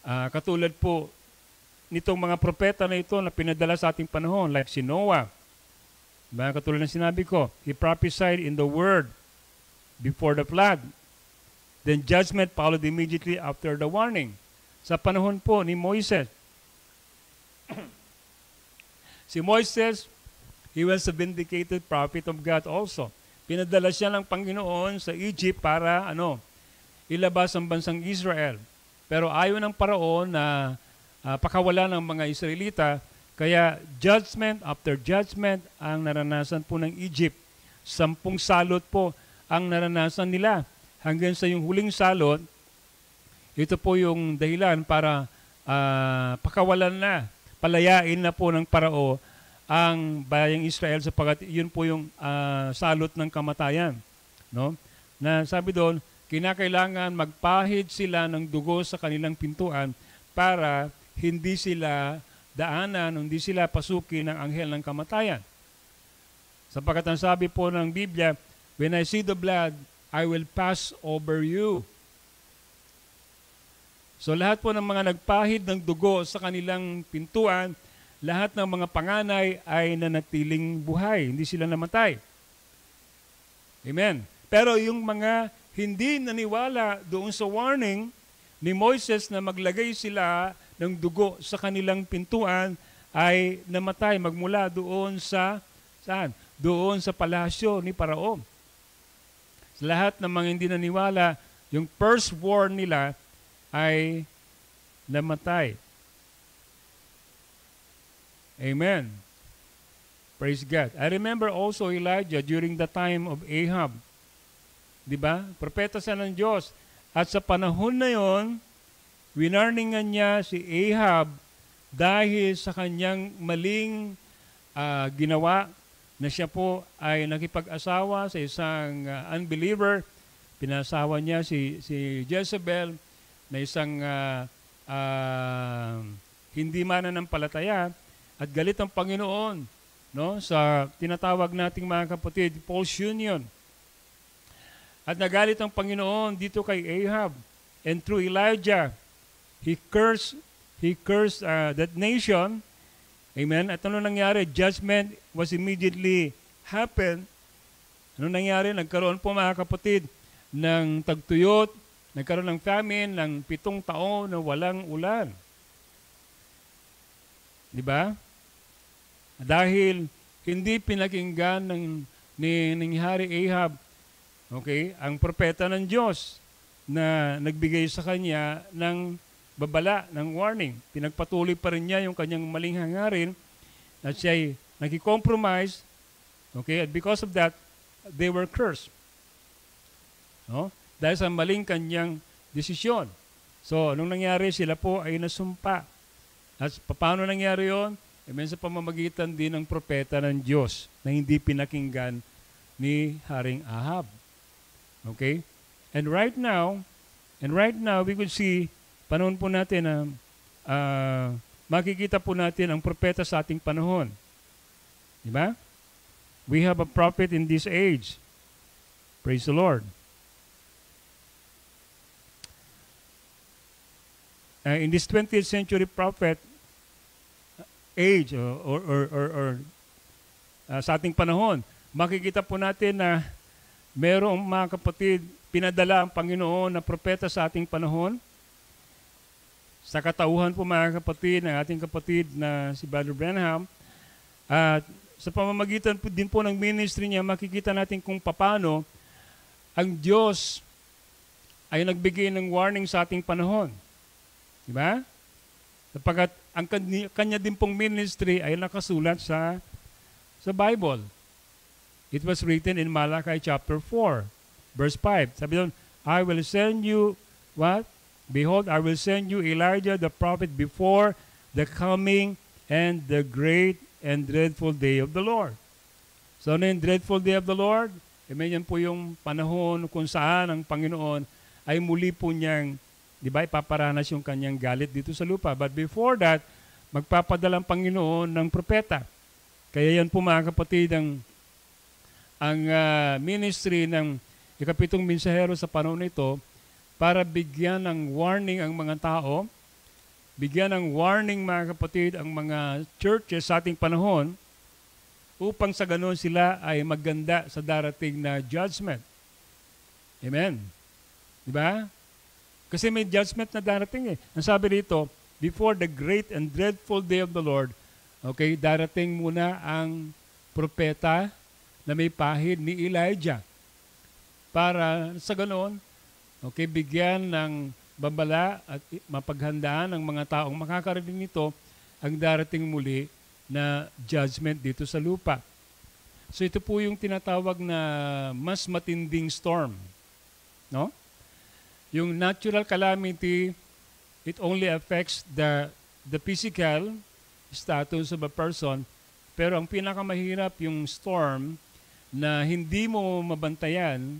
katulad po nitong mga propeta na ito na pinadala sa ating panahon, like si Noah. Katulad ng sinabi ko, he prophesied in the word before the flood. Then judgment followed immediately after the warning. Sa panahon po ni Moises, si Moises, he was a vindicated prophet of God also. Pinadala siya ng Panginoon sa Egypt para ilabas ang bansang Israel. Pero ayaw ng Paraon na pakawala ng mga Israelita, kaya judgment after judgment ang naranasan po ng Egypt. 10 salot po ang naranasan nila. Hanggang sa yung huling salot, ito po yung dahilan para pakawalan na, palayain na po ng Parao ang bayang Israel sapagkat yun po yung salot ng kamatayan. No? Na sabi doon, kinakailangan magpahid sila ng dugo sa kanilang pintuan para hindi sila daanan, hindi sila pasukin ng anghel ng kamatayan. Sapagkat ang sabi po ng Biblia, when I see the blood, I will pass over you. So lahat po ng mga nagpahid ng dugo sa kanilang pintuan, lahat ng mga panganay ay nanatiling buhay, hindi sila namatay. Amen. Pero yung mga hindi naniwala doon sa warning ni Moises na maglagay sila ng dugo sa kanilang pintuan ay namatay magmula doon sa saan? Doon sa palasyo ni Paraon. Sa lahat ng mga hindi naniwala, yung firstborn nila ay namatay. Amen. Praise God. I remember also Elijah during the time of Ahab. Diba? Propeta siya ng Diyos. At sa panahon na yon, winarningan niya si Ahab dahil sa kanyang maling ginawa na siya po ay nakipag-asawa sa isang unbeliever. Pinasawa niya si Jezebel na isang hindi mananampalataya at galit ang Panginoon, no, sa tinatawag nating mga kapatid, false union. At nagalit ang Panginoon dito kay Ahab. And through Elijah, he cursed that nation. Amen. At ano nangyari? Judgment was immediately happened. Ano nangyari? Nagkaroon po mga kapatid ng tagtuyot, nagkaroon ng famine ng 7 taon na walang ulan. Di ba? Dahil hindi pinakinggan ni Hari Ahab, okay, ang propeta ng Diyos na nagbigay sa kanya ng babala, ng warning. Pinagpatuloy pa rin niya yung kanyang maling hangarin at siya'y nagki-compromise, okay, at because of that, they were cursed. No? Dahil sa maling kanyang desisyon. So, anong nangyari? Sila po ay nasumpa. At paano nangyari yon? Amen, sa pamamagitan din ng propeta ng Diyos na hindi pinakinggan ni Haring Ahab. Okay? And right now, we could see, panahon po natin na makikita po natin ang propeta sa ating panahon. Diba? We have a prophet in this age. Praise the Lord. In this 20th century prophet age or sa ating panahon, makikita po natin na merong mga kapatid, pinadala ang Panginoon na propeta sa ating panahon. Sa katauhan po mga kapatid, ng ating kapatid na si Brother Branham. At sa pamamagitan po din po ng ministry niya, makikita natin kung paano ang Diyos ay nagbigay ng warning sa ating panahon. Diba? Sapagkat ang kanya din pong ministry ay nakasulat sa Bible. It was written in Malachi chapter 4, verse 5. Sabi doon, I will send you, what? Behold, I will send you Elijah the prophet before the coming and the great and dreadful day of the Lord. So, ano yung dreadful day of the Lord? Amen, yan po yung panahon kung saan ang Panginoon ay muli po niyang, di ba, ipaparanas yung kanyang galit dito sa lupa. But before that, magpapadala ang Panginoon ng propeta. Kaya yan po mga kapatid, ang ministry ng ikapitong mensahero sa panahon nito para bigyan ng warning ang mga tao, bigyan ng warning mga kapatid ang mga churches sa ating panahon upang sa ganoon sila ay magganda sa darating na judgment. Amen. Diba? Kasi may judgment na darating eh. Ang sabi dito, before the great and dreadful day of the Lord, okay, darating muna ang propeta na may pahid ni Elijah para sa ganoon, okay, bigyan ng babala at mapaghandaan ng mga taong makakarinig nito ang darating muli na judgment dito sa lupa. So ito po yung tinatawag na mas matinding storm. No? Yung natural calamity, it only affects the physical status of a person, pero ang pinakamahirap yung storm na hindi mo mabantayan,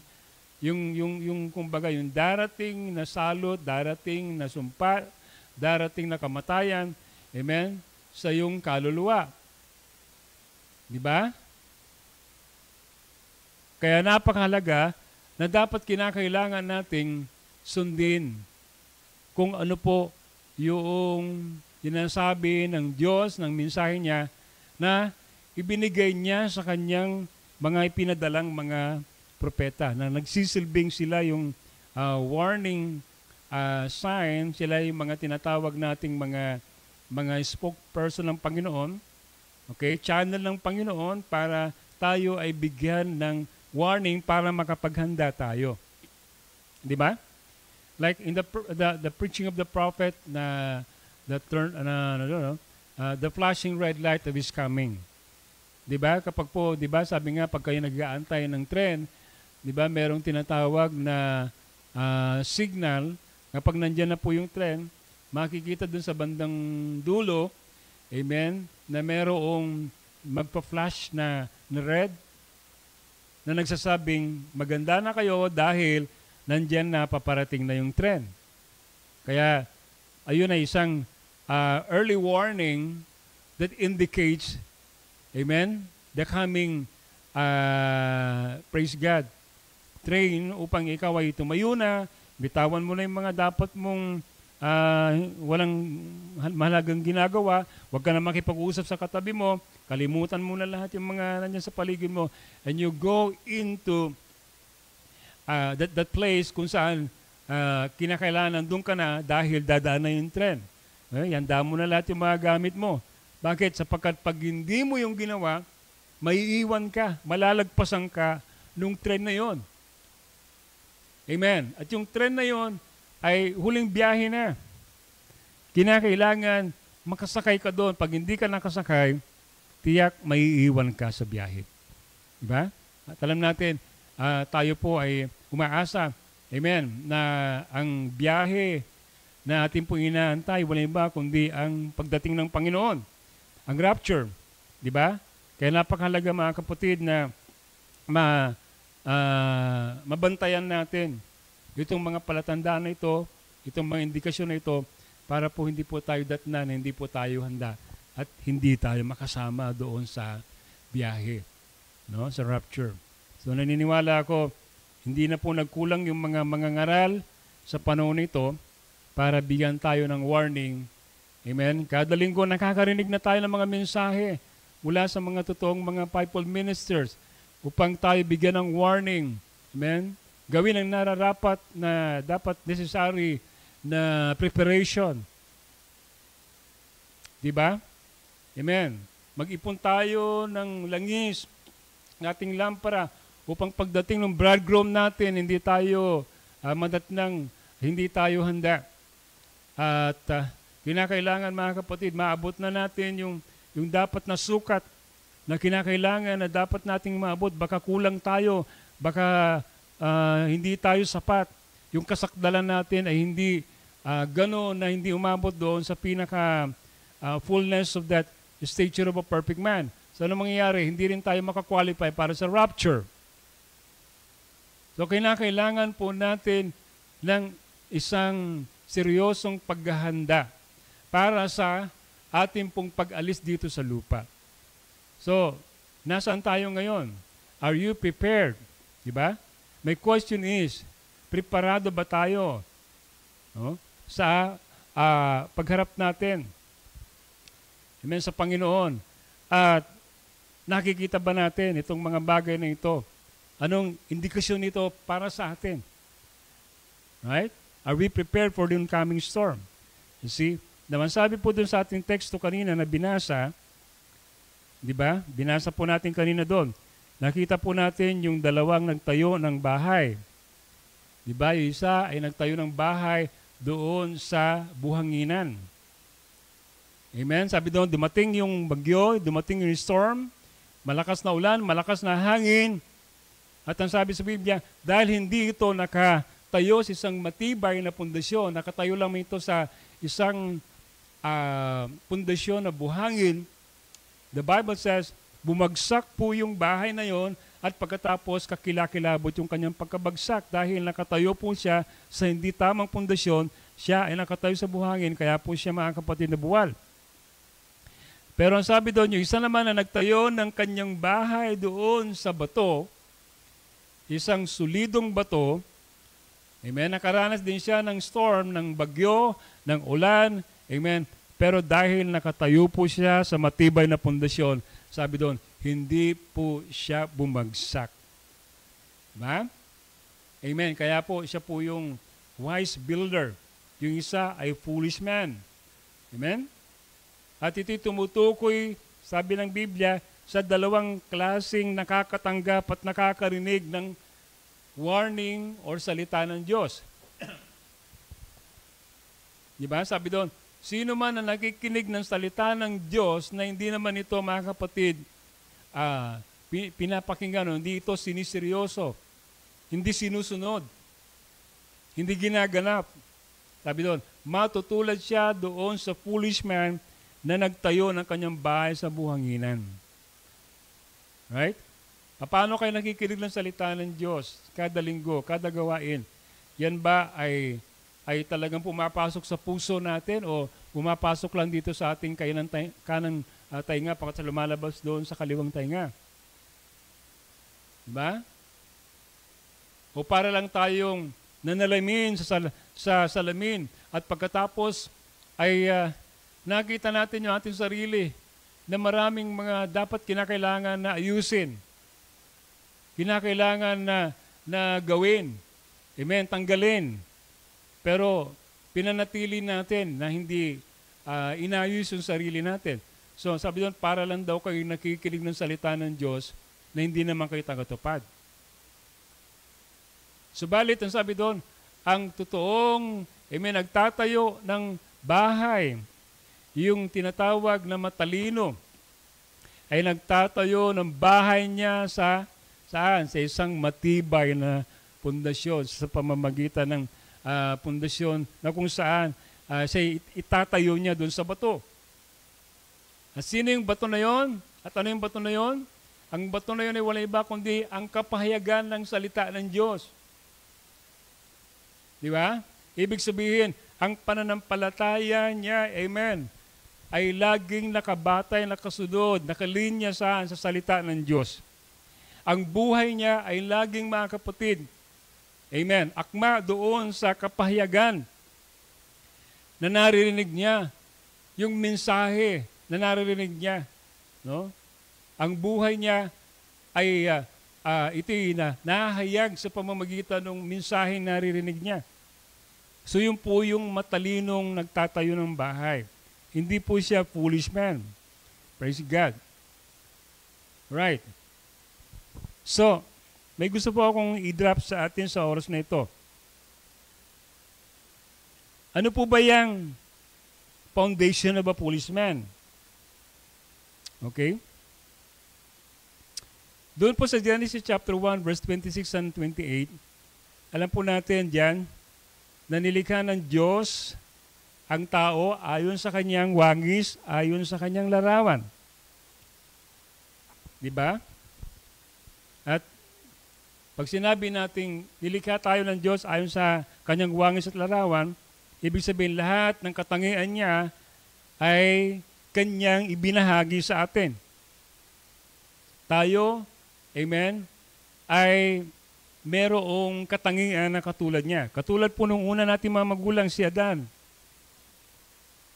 yung kumbaga yung darating na salot, darating na sumpa, darating na kamatayan, amen? sa iyong kaluluwa. Di ba? Kaya napakahalaga na dapat kinakailangan nating sundin kung ano po yung sinasabi ng Diyos, ng mensahe niya na ibinigay niya sa kanyang mga ipinadalang mga propeta na nagsisilbing sila yung warning sign, sila yung mga tinatawag nating mga spokesperson ng Panginoon, okay, channel ng Panginoon para tayo ay bigyan ng warning para makapaghanda tayo. Di ba? Like in the preaching of the prophet na the flashing red light of his coming. 'Di ba? Kapag po, 'di ba, sabi nga pag kayo nag-aantay ng tren, 'di ba, merong tinatawag na signal, kapag nandiyan na po yung tren, makikita dun sa bandang dulo, amen, na merong magpa-flash na red na nagsasabing maganda na kayo dahil nandiyan na, paparating na yung tren. Kaya ayun ay isang early warning that indicates, amen, the coming, praise God, train upang ikaw ay tumayo na, bitawan mo na yung mga dapat mong walang mahalagang ginagawa, huwag ka na makipag-usap sa katabi mo, kalimutan mo na lahat yung mga nandiyan sa paligid mo, and you go into that place kung saan kinakailangan doon ka na dahil dadaan na yung tren. Handa mo na lahat yung mga gamit mo. Bakit? Sapagkat pag hindi mo yung ginawa, maiiwan ka, malalagpasan ka nung tren na yon. Amen. At yung tren na yon ay huling biyahe na. Kinakailangan makasakay ka doon. Pag hindi ka nakasakay, tiyak maiiwan ka sa biyahe. Diba? At alam natin, tayo po ay umaasa, amen, na ang biyahe na ating pong inaantay, wala iba kundi ang pagdating ng Panginoon. Ang rapture. Diba? Kaya napakahalaga mga kapatid na mabantayan natin itong mga palatandaan na ito, itong mga indikasyon na ito, para po hindi po tayo datnan, hindi po tayo handa, at hindi tayo makasama doon sa biyahe, no, sa rapture. So naniniwala ako, hindi na po nagkulang yung mga ngaral sa panahon nito para bigyan tayo ng warning. Amen? Kada linggo nakakarinig na tayo ng mga mensahe mula sa mga totoong mga fivefold ministers upang tayo bigyan ng warning. Amen? Gawin ang nararapat na dapat necessary na preparation. Diba? Amen. Mag-ipon tayo ng langis, ng ating lampara, upang pagdating ng bridegroom natin, hindi tayo madatnang, hindi tayo handa. At kinakailangan mga kapatid, maabot na natin yung dapat na sukat na kinakailangan na dapat nating maabot. Baka kulang tayo, baka hindi tayo sapat. Yung kasakdalan natin ay hindi gano'n na hindi umabot doon sa pinaka fullness of that stature of a perfect man. So ano mangyayari? Hindi rin tayo makakwalify para sa rapture. So kinakailangan po natin ng isang seryosong paghahanda para sa ating pong pag-alis dito sa lupa. So, nasaan tayo ngayon? Are you prepared? Diba? My question is, preparado ba tayo, no, sa pagharap natin, amen, sa Panginoon? At nakikita ba natin itong mga bagay na ito? Anong indikasyon nito para sa atin? Right? Are we prepared for the oncoming storm? You see? Naman sabi po dun sa ating teksto kanina na binasa, di ba? Binasa po natin kanina doon. Nakita po natin yung dalawang nagtayo ng bahay. Di ba? Yung isa ay nagtayo ng bahay doon sa buhanginan. Amen? Sabi doon, dumating yung bagyo, dumating yung storm, malakas na ulan, malakas na hangin. At ang sabi sa Biblia, dahil hindi ito nakatayo sa isang matibay na pundasyon, nakatayo lang ito sa isang pundasyon na buhangin, the Bible says, bumagsak po yung bahay na yon at pagkatapos kakilakilabot yung kanyang pagkabagsak dahil nakatayo po siya sa hindi tamang pundasyon, siya ay nakatayo sa buhangin, kaya po siya mga kapatid na buwal. Pero ang sabi doon, yung isa naman na nagtayo ng kanyang bahay doon sa bato, isang solidong bato, amen, nakaranas din siya ng storm, ng bagyo, ng ulan, amen, pero dahil nakatayo po siya sa matibay na pundasyon, sabi doon, hindi po siya bumagsak. Diba? Amen. Kaya po, siya po yung wise builder. Yung isa ay foolish man. Amen? At ito'y tumutukoy, sabi ng Biblia, sa dalawang klaseng nakakatanggap at nakakarinig ng warning or salita ng Diyos. Diba? Sabi doon, sino man na nakikinig ng salita ng Diyos na hindi naman ito, mga kapatid, pinapakinggan, hindi ito siniseryoso, hindi sinusunod, hindi ginaganap. Sabi doon, matutulad siya doon sa foolish man na nagtayo ng kanyang bahay sa buhanginan. Right? Paano kayo nakikinig ng salita ng Diyos kada linggo, kada gawain? Yan ba ay talagang pumapasok sa puso natin o pumapasok lang dito sa ating kanang tainga pagkat lumalabas doon sa kaliwang tainga? Diba? O para lang tayong nanalamin sa salamin at pagkatapos ay nakita natin yung ating sarili na maraming mga dapat kinakailangan na ayusin. Kinakailangan na gawin. Amen, tanggalin. Pero pinanatili natin na hindi inayos yung sarili natin. So sabi doon, para lang daw kayo nakikinig ng salita ng Diyos na hindi naman kayo tagatupad. Subalit, ang sabi doon, ang totoong, nagtatayo ng bahay, yung tinatawag na matalino, ay nagtatayo ng bahay niya saan? Sa isang matibay na pundasyon, sa pamamagitan ng pundasyon na kung saan siya itatayo niya doon sa bato. At sino yung bato na yon? At ano yung bato na yon? Ang bato na yun ay wala iba kundi ang kapahayagan ng salita ng Diyos. Di ba? Ibig sabihin, ang pananampalataya niya, amen, ay laging nakabatay, nakasunod, nakalinya sa salita ng Diyos. Ang buhay niya ay laging, mga kapatid, amen, akma doon sa kapahayagan na naririnig niya, yung mensahe na naririnig niya. No? Ang buhay niya ay ito'y nahayag sa pamamagitan ng mensaheng naririnig niya. So yun po yung matalinong nagtatayo ng bahay. Hindi po siya foolish man. Praise God. Right. So, may gusto po akong i-drop sa atin sa oras na ito. Ano po ba yung foundation of a foolish man? Okay? Doon po sa Genesis chapter 1, verse 26 and 28, alam po natin diyan na nilikha ng Diyos ang tao ayon sa kanyang wangis, ayon sa kanyang larawan. Di ba? At pag sinabi nating nilikha tayo ng Diyos ayon sa kanyang wangis at larawan, ibig sabihin lahat ng katangian niya ay kanyang ibinahagi sa atin. Tayo, amen, ay merong katangian na katulad niya. Katulad po nung una natin mga magulang, si Adan.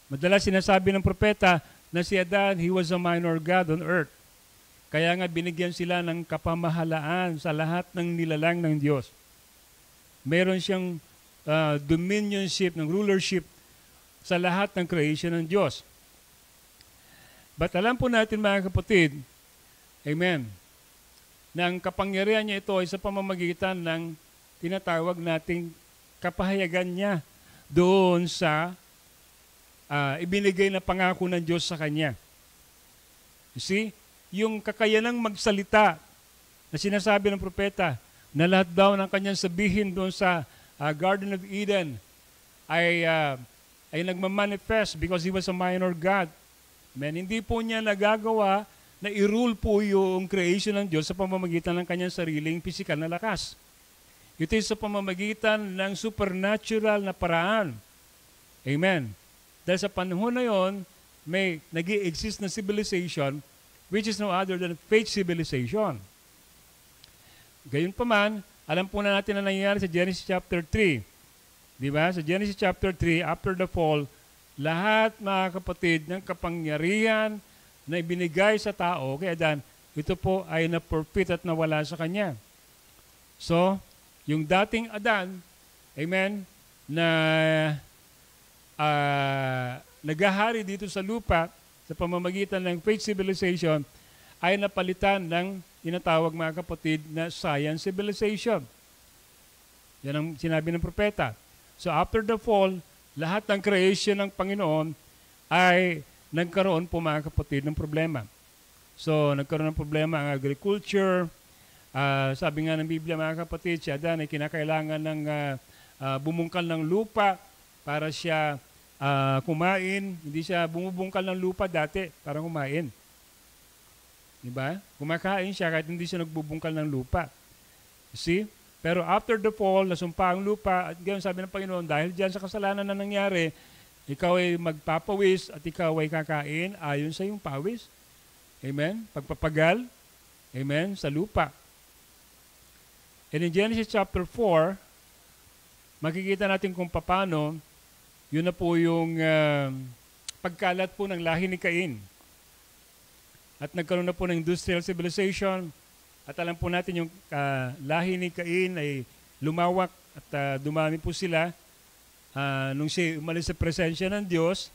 Madalas sinasabi ng propeta na si Adan, he was a minor god on earth. Kaya nga binigyan sila ng kapamahalaan sa lahat ng nilalang ng Diyos. Meron siyang dominionship, ng rulership sa lahat ng creation ng Diyos. But alam po natin mga kapatid, amen, na ang kapangyarihan niya ito ay sa pamamagitan ng tinatawag nating kapahayagan niya doon sa ibinigay na pangako ng Diyos sa kanya. You see, yung kakayanang magsalita na sinasabi ng propeta na lahat daw ng kanyang sabihin doon sa Garden of Eden ay nagmamanifest because he was a minor god. Amen. Hindi po niya nagagawa na i-rule po yung creation ng Diyos sa pamamagitan ng kanyang sariling pisikal na lakas. Ito ay sa pamamagitan ng supernatural na paraan. Amen. Dahil sa panahon na yon, may nag-i-exist na civilization which is no other than faith civilization. Gayunpaman, alam po na natin na nangyayari sa Genesis chapter 3. Di ba? Sa Genesis chapter 3, after the fall, lahat, mga kapatid, ng kapangyarihan na ibinigay sa tao, kay Adan, ito po ay na-forfeit at nawala sa kanya. So, yung dating Adan, amen, na naghahari dito sa lupa sa pamamagitan ng faith civilization ay napalitan ng tinatawag, mga kapatid, na science civilization. Yan ang sinabi ng propeta. So after the fall, lahat ng creation ng Panginoon ay nagkaroon po, mga kapatid, ng problema. So nagkaroon ng problema ang agriculture. Sabi nga ng Biblia, mga kapatid, si Adan ay kinakailangan ng bumungkal ng lupa para siya kumain. Hindi siya bumubungkal ng lupa dati para kumain. Diba? Kumakain siya kahit hindi siya nagbubungkal ng lupa. See? Pero after the fall, nasumpa ang lupa, at ganyan sabi ng Panginoon, dahil diyan sa kasalanan na nangyari, ikaw ay magpapawis at ikaw ay kakain ayon sa iyong pawis. Amen? Pagpapagal, amen, sa lupa. And in Genesis chapter 4, makikita natin kung paano, yun na po yung pagkalat po ng lahi ni Cain. At nagkaroon na po ng industrial civilization. At alam po natin yung lahi ni Cain ay lumawak at dumami po sila nung siya umalis sa presensya ng Diyos.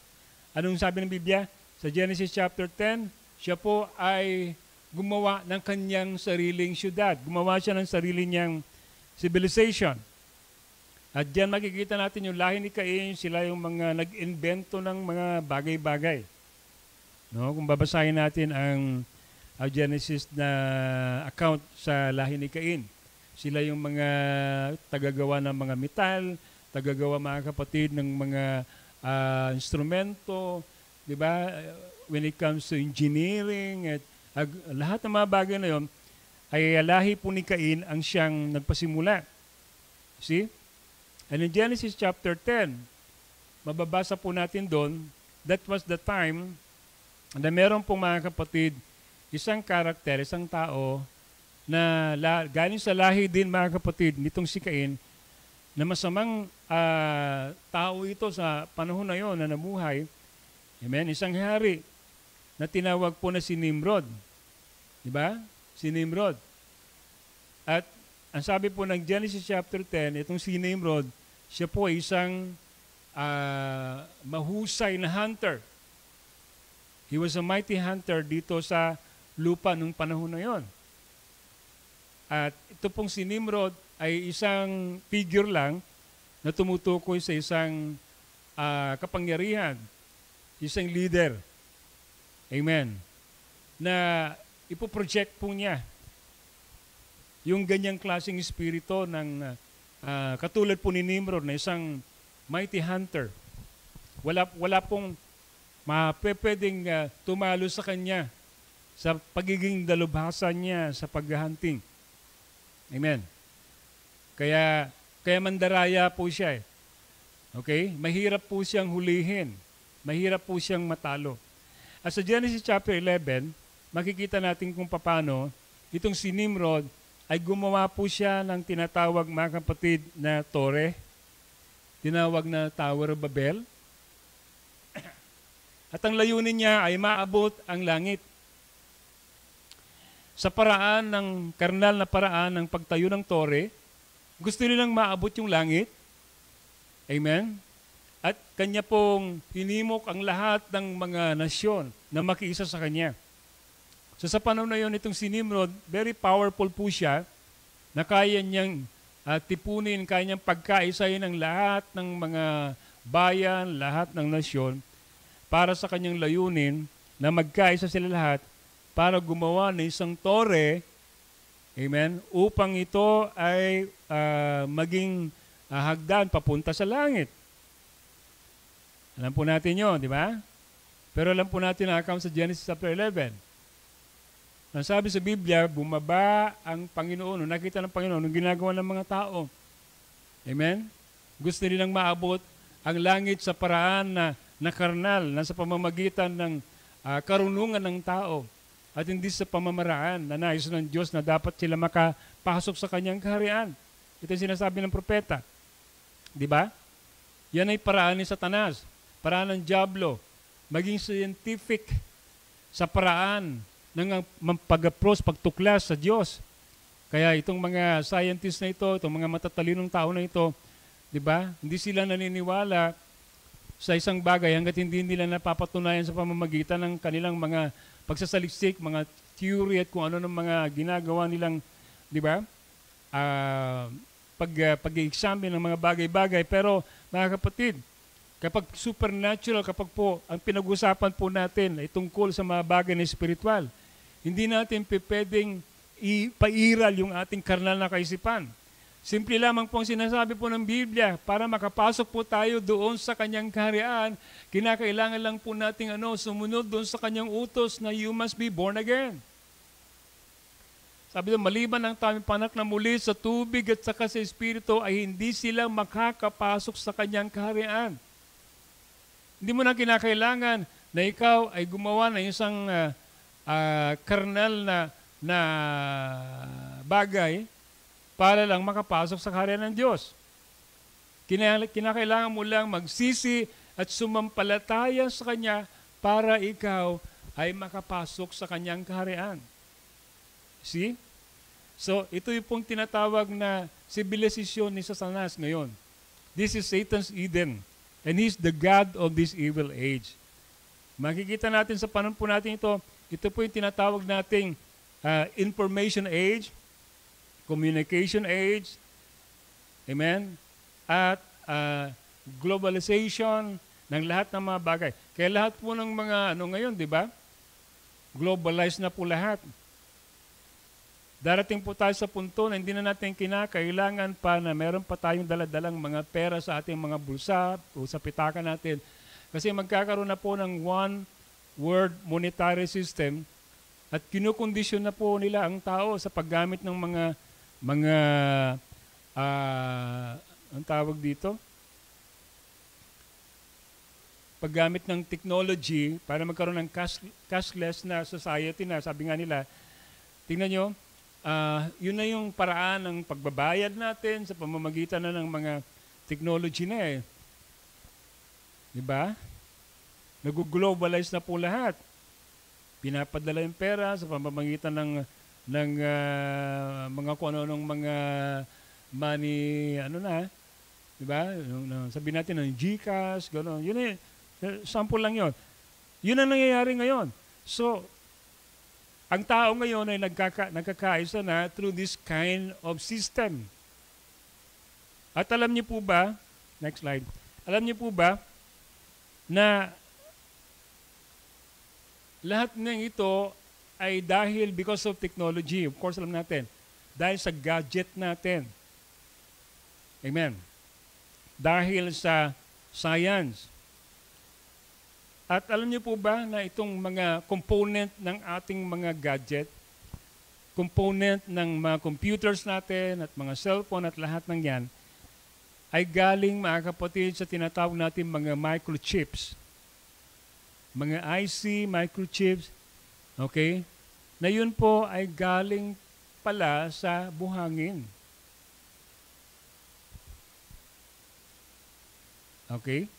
Anong sabi ng Biblia? Sa Genesis chapter 10, siya po ay gumawa ng kanyang sariling syudad. Gumawa siya ng sarili niyang civilization. At diyan makikita natin yung lahi ni Cain, sila yung mga nag-invento ng mga bagay-bagay. No? Kung babasahin natin ang Genesis na account sa lahi ni Cain. Sila yung mga tagagawa ng mga metal, tagagawa, mga kapatid, ng mga instrumento, di ba? When it comes to engineering, at lahat ng mga bagay na yon, ay lahi po ni Cain ang siyang nagpasimula. See? And in Genesis chapter 10, mababasa po natin doon, that was the time na meron pong, mga kapatid, isang karakter, isang tao na galing sa lahi din, mga kapatid, nitong si Cain, na masamang tao ito sa panahon na yon na namuhay. Amen? Isang hari na tinawag po na si Nimrod. Diba? Si Nimrod. At ang sabi po ng Genesis chapter 10, itong si Nimrod, siya po ay isang mahusay na hunter. He was a mighty hunter dito sa lupa nung panahon na yon. At ito pong si Nimrod ay isang figure lang na tumutukoy sa isang kapangyarihan, isang leader. Amen. Na ipoproject po niya yung ganyang klaseng espiritu ng katulad po ni Nimrod na isang mighty hunter. Wala pong pwedeng tumalo sa kanya sa pagiging dalubhasa niya sa paghahunting. Amen. Kaya mandaraya po siya. Okay? Mahirap po siyang hulihin. Mahirap po siyang matalo. At sa Genesis chapter 11, makikita natin kung paano itong si Nimrod ay gumawa po siya ng tinatawag, mga kapatid, na tore. Tinawag na Tower of Babel. At ang layunin niya ay maabot ang langit. Sa paraan ng karnal na paraan ng pagtayo ng tore, gusto nilang maabot yung langit. Amen? At kanya pong hinimok ang lahat ng mga nasyon na makiisa sa kanya. So sa panahon na yun, itong si Nimrod, very powerful po siya, na kaya niyang tipunin, kaya niyang pagkaisahin ng lahat ng mga bayan, lahat ng nasyon, para sa kanyang layunin na magkaisa sila lahat para gumawa ng isang tore, amen, upang ito ay maging hagdan papunta sa langit. Alam po natin yun, di ba? Pero alam po natin ang account sa Genesis chapter 11. Ang sabi sa Biblia, bumaba ang Panginoon, nakita ng Panginoon ang ginagawa ng mga tao. Amen? Gusto nilang maabot ang langit sa paraan na na karnal na sa pamamagitan ng karunungan ng tao at hindi sa pamamaraan na nais ng Diyos na dapat sila makapasok sa kanyang kaharian. Ito yung sinasabi ng propeta. Di ba? Yan ay paraan ni Satanas, paraan ng Diablo, maging scientific sa paraan ng pag-approach, pagtuklas sa Diyos. Kaya itong mga scientists na ito, itong mga matatalinong tao na ito, di ba? Hindi sila naniniwala sa isang bagay hanggat hindi nila napapatunayan sa pamamagitan ng kanilang mga pagsasaliksik, mga theory at kung ano ng mga ginagawa nilang, di ba? Pag-examine ng mga bagay-bagay. Pero mga kapatid, kapag supernatural, kapag po ang pinag-usapan po natin ay tungkol sa mga bagay na spiritual, hindi natin pwedeng ipairal yung ating karnal na kaisipan. Simple lamang po ang sinasabi po ng Biblia, para makapasok po tayo doon sa kanyang kaharian, kinakailangan lang po nating sumunod doon sa kanyang utos na you must be born again. Sabi doon, maliban ang tamang panak na muli sa tubig at saka sa Espiritu, ay hindi sila makakapasok sa kanyang kaharian. Hindi mo na kinakailangan na ikaw ay gumawa ng isang karnal na bagay para lang makapasok sa kaharian ng Diyos. Kinakailangan mo lang magsisi at sumampalataya sa Kanya para ikaw ay makapasok sa Kanyang kaharian. See? So, ito yung pong tinatawag na sibilisasyon ni Satanas ngayon. This is Satan's Eden. And he's the God of this evil age. Makikita natin sa panahon po natin ito po yung tinatawag nating information age, communication age, amen, at globalization ng lahat ng mga bagay. Kaya lahat po ng mga ngayon, di ba? Globalized na po lahat. Darating po tayo sa punto na hindi na natin kinakailangan pa na meron pa tayong daladalang mga pera sa ating mga bulsa o sa pitaka natin. Kasi magkakaroon na po ng one world monetary system at kinukondisyon na po nila ang tao sa paggamit ng mga ang tawag dito? Paggamit ng technology para magkaroon ng cashless na society na, sabi nga nila, tingnan nyo, yun na yung paraan ng pagbabayad natin sa pamamagitan na ng mga technology na eh. Diba? Nag-globalize na po lahat. Pinapadala yung pera sa pamamagitan ng mga kung ano ng mga money, diba? Sabihin natin ng GCash, gano'n. Yun eh, sample lang yun. Yun ang nangyayari ngayon. So, ang tao ngayon ay nagkakaisa na through this kind of system. At alam niyo po ba, next slide, alam niyo po ba na lahat ng ito ay dahil because of technology. Of course, alam natin. Dahil sa gadget natin. Amen. Dahil sa science. At alam niyo po ba na itong mga component ng ating mga gadget, component ng mga computers natin at mga cellphone at lahat ng yan, ay galing, mga kapatid, sa tinatawag natin mga microchips. Mga IC, microchips, okay? Na yun po ay galing pala sa buhangin. Okay?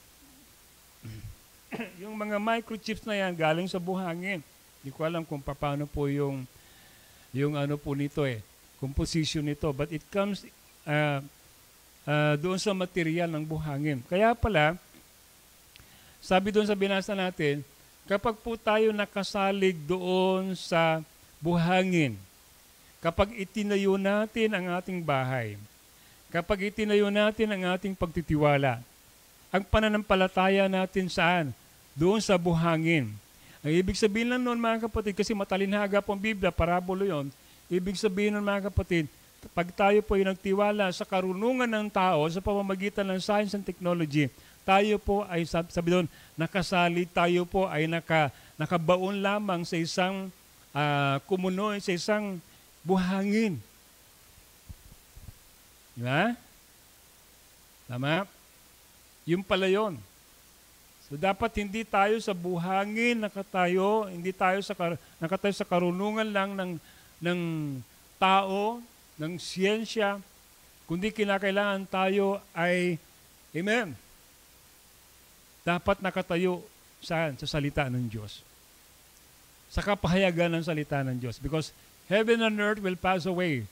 Yung mga microchips na yan galing sa buhangin. Hindi ko alam kung paano po yung ano po nito composition nito. But it comes doon sa material ng buhangin. Kaya pala, sabi doon sa binasa natin, kapag po tayo nakasalig doon sa buhangin, kapag itinayo natin ang ating bahay, kapag itinayo natin ang ating pagtitiwala, ang pananampalataya natin saan? Doon sa buhangin. Ang ibig sabihin lang noon, mga kapatid, kasi matalinhaga po ang Biblia, parabolo yon. Ibig sabihin noon, mga kapatid, pag tayo po ay nagtiwala sa karunungan ng tao sa pamamagitan ng science and technology, tayo po ay, sabi doon, nakasali, tayo po ay nakabaon lamang sa isang kumunoy, sa isang buhangin. Diba? Tama? Yung pala yun. So dapat hindi tayo sa buhangin nakatayo, hindi tayo nakatayo sa karunungan lang ng tao, ng siyensya, kundi kinakailangan tayo ay, amen, dapat nakatayo sa salita ng Diyos. Sa kapahayagan ng salita ng Diyos. Because heaven and earth will pass away,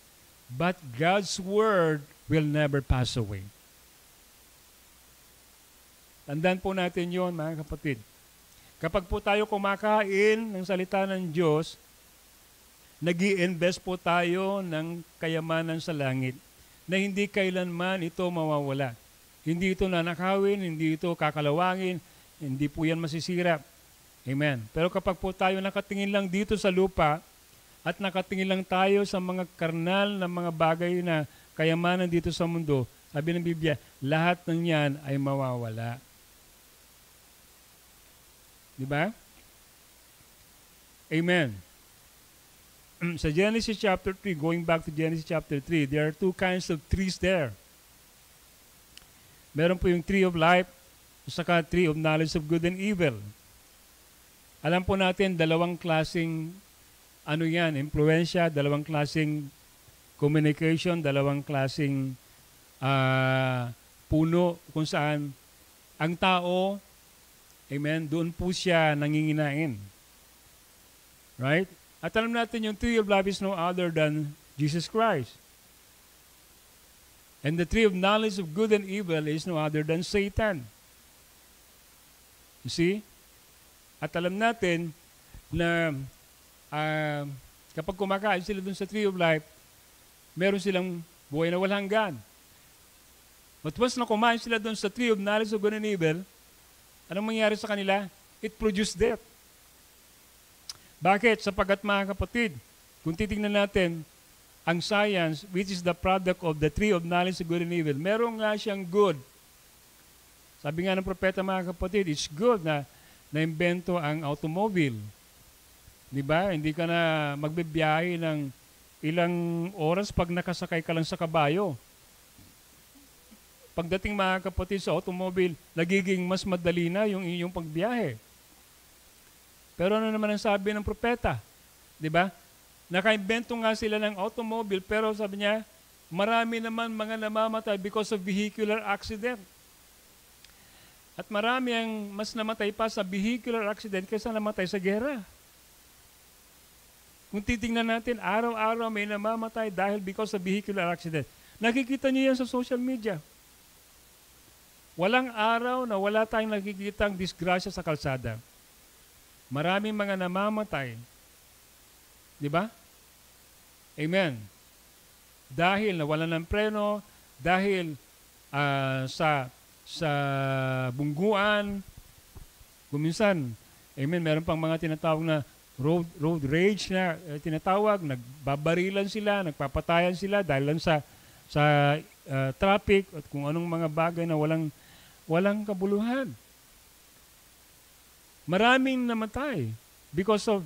but God's word will never pass away. Tandaan po natin yon, mga kapatid. Kapag po tayo kumakain ng salita ng Diyos, nag-i-invest po tayo ng kayamanan sa langit na hindi kailanman ito mawawala. Hindi ito nanakawin, hindi ito kakalawangin, hindi po yan masisira. Amen. Pero kapag po tayo nakatingin lang dito sa lupa at nakatingin lang tayo sa mga karnal na mga bagay na kayamanan dito sa mundo, sabi ng Biblia, lahat ng yan ay mawawala. Diba? Amen. Sa Genesis chapter 3, going back to Genesis chapter 3, there are two kinds of trees there. Meron po yung tree of life at saka tree of knowledge of good and evil. Alam po natin, dalawang klaseng impluensya, dalawang klaseng communication, dalawang klaseng puno kung saan ang tao, amen, doon po siya nanginginain. Right? At alam natin yung tree of life is no other than Jesus Christ. And the tree of knowledge of good and evil is no other than Satan. You see? At alam natin na kapag kumakain sila dun sa tree of life, meron silang buhay na walang hanggan. But once na kumain sila dun sa tree of knowledge of good and evil, anong mangyari sa kanila? It produced death. Bakit? Sapagat mga kapatid, kung titignan natin, ang science, which is the product of the tree of knowledge of good and evil, meron nga siyang good. Sabi nga ng propeta mga kapatid, it's good na naimbento ang automobile. Diba? Hindi ka na magbibiyahe ng ilang oras pag nakasakay ka lang sa kabayo. Pagdating mga kapatid sa automobile, nagiging mas madali na yung iyong pagbiyahe. Pero ano naman ang sabi ng propeta? Diba? Nakaimbento nga sila ng automobile, pero sabi niya, marami naman mga namamatay because of vehicular accident. At marami ang mas namatay pa sa vehicular accident kaysa namatay sa gera. Kung titingnan natin, araw-araw may namamatay dahil because of vehicular accident. Nakikita niyo yan sa social media. Walang araw na wala tayong nakikitang disgrasya sa kalsada. Maraming mga namamatay. Di ba? Amen. Dahil nawalan ng preno, dahil sa bungguan, kuminsan, amen, meron pang mga tinatawag na road rage na tinatawag, nagbabarilan sila, nagpapatayan sila dahil lang sa traffic at kung anong mga bagay na walang kabuluhan. Maraming namatay because of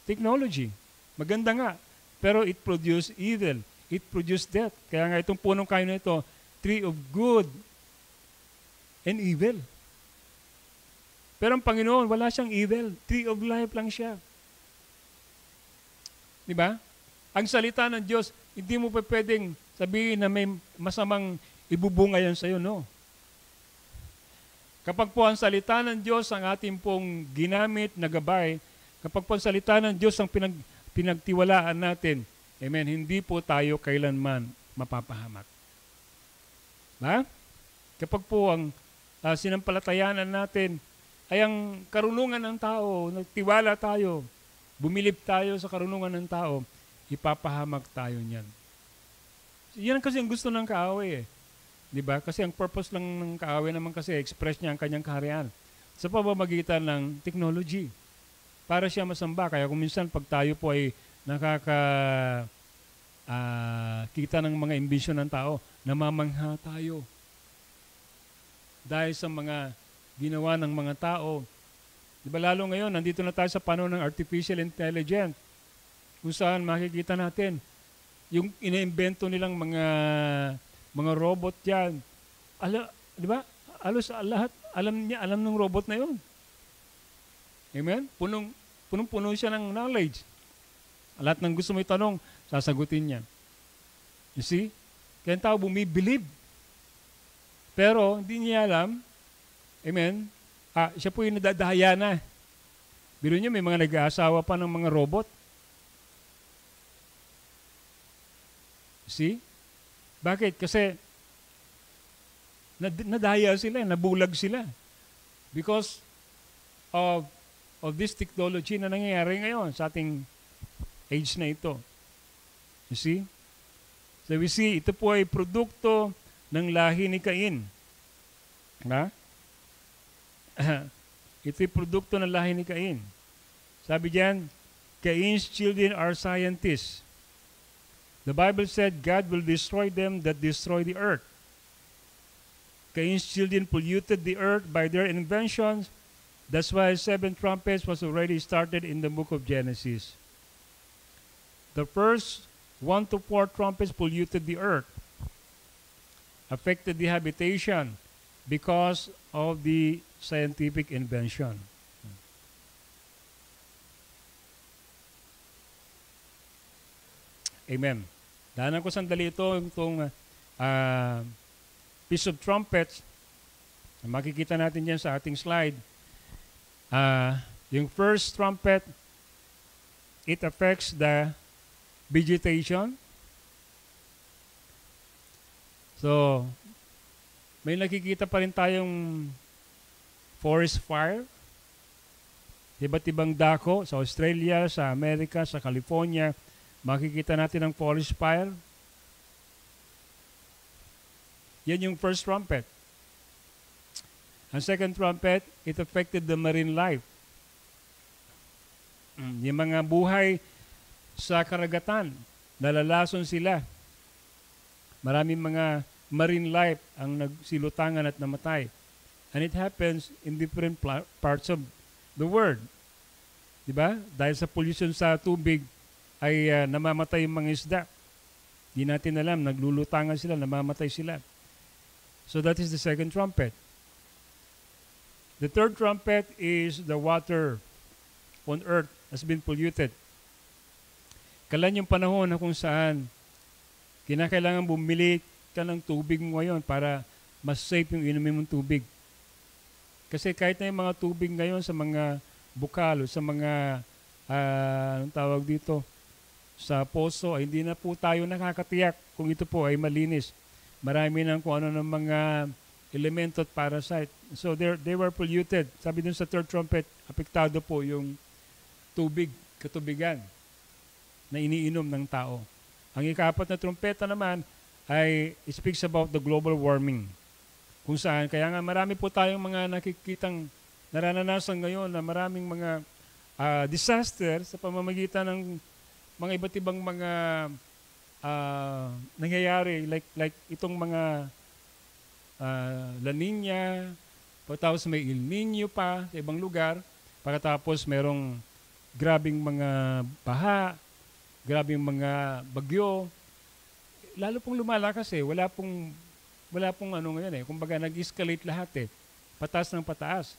technology. Maganda nga, pero it produced evil. It produced death. Kaya nga itong punong kayo na ito, tree of good and evil. Pero ang Panginoon, wala siyang evil. Tree of life lang siya. Diba? Ang salita ng Diyos, hindi mo pa pwedeng sabihin na may masamang ibubunga yan sa'yo, no? Kapag po ang salita ng Diyos ang ating pong ginamit na gabay, kapag po ang salita ng Diyos ang pinagtiwalaan natin, amen, hindi po tayo kailanman mapapahamak. Ha? Kapag po ang sinampalatayanan natin ay ang karunungan ng tao, nagtiwala tayo, bumilib tayo sa karunungan ng tao, ipapahamak tayo niyan. Yan kasi ang gusto ng kaaway eh. Diba? Kasi ang purpose lang ng kaaway naman kasi express niya ang kanyang kaharian sa pamamagitan ng technology para siya masamba. Kaya kung minsan pag tayo po ay kita ng mga imbisyon ng tao, namamangha tayo dahil sa mga ginawa ng mga tao. Diba lalo ngayon, nandito na tayo sa panahon ng artificial intelligence kung saan makikita natin yung ina-invento nilang mga robot yan. Di ba? Halos alam ng robot na yun. Amen? Punong-puno siya ng knowledge. Lahat ng gusto mo itanong, sasagutin niya. You see? Kaya ang tao bumibilib. Pero hindi niya alam, amen, siya po yung nadadaya na. Biro niyo, may mga nag-aasawa pa ng mga robot. See? Bakit? Kasi nadaya sila, nabulag sila. Because of this technology na nangyayari ngayon sa ating age na ito. You see? So we see, ito po ay produkto ng lahi ni Cain. Ha? Ito ay produkto ng lahi ni Cain. Sabi diyan, Cain's children are scientists. The Bible said God will destroy them that destroy the earth. Cain's children polluted the earth by their inventions. That's why 7 trumpets was already started in the book of Genesis. The first 1 to 4 trumpets polluted the earth, affected the habitation because of the scientific invention. Amen. Dahanan ko sandali itong piece of trumpets. Makikita natin yan sa ating slide. Yung first trumpet, it affects the vegetation. So, may nakikita pa rin tayong forest fire. Iba't ibang dako sa Australia, sa Amerika, sa California. Makikita natin ang forest fire. Yan yung first trumpet. Ang second trumpet, it affected the marine life. Yung mga buhay sa karagatan, nalalason sila. Maraming mga marine life ang nagsilutangan at namatay. And it happens in different parts of the world. Diba? Dahil sa pollution sa tubig, ay namamatay yung mga isda. Di natin alam, naglulutangan sila, namamatay sila. So that is the second trumpet. The third trumpet is the water on earth has been polluted. Kailan yung panahon na kung saan kinakailangan bumili ka ng tubig mo ngayon para mas safe yung inumin mong tubig. Kasi kahit na yung mga tubig ngayon sa mga bukal o sa mga, anong tawag dito, sa poso, ay hindi na po tayo nakakatiyak kung ito po ay malinis. Marami nang kung ano ng mga elemento at parasite. So they were polluted. Sabi dun sa third trumpet, apektado po yung tubig, katubigan na iniinom ng tao. Ang ika-4 na trumpeta naman ay speaks about the global warming. Kung saan, kaya nga marami po tayong mga nakikitang naranasan ngayon na maraming mga disaster sa pamamagitan ng mga iba't ibang mga nangyayari like itong mga La Nina, pagkatapos may El Nino pa sa ibang lugar, pagkatapos merong grabing mga baha, grabing mga bagyo, lalo pong lumalakas wala pong ano ngayon kumbaga nag-escalate lahat pataas ng pataas.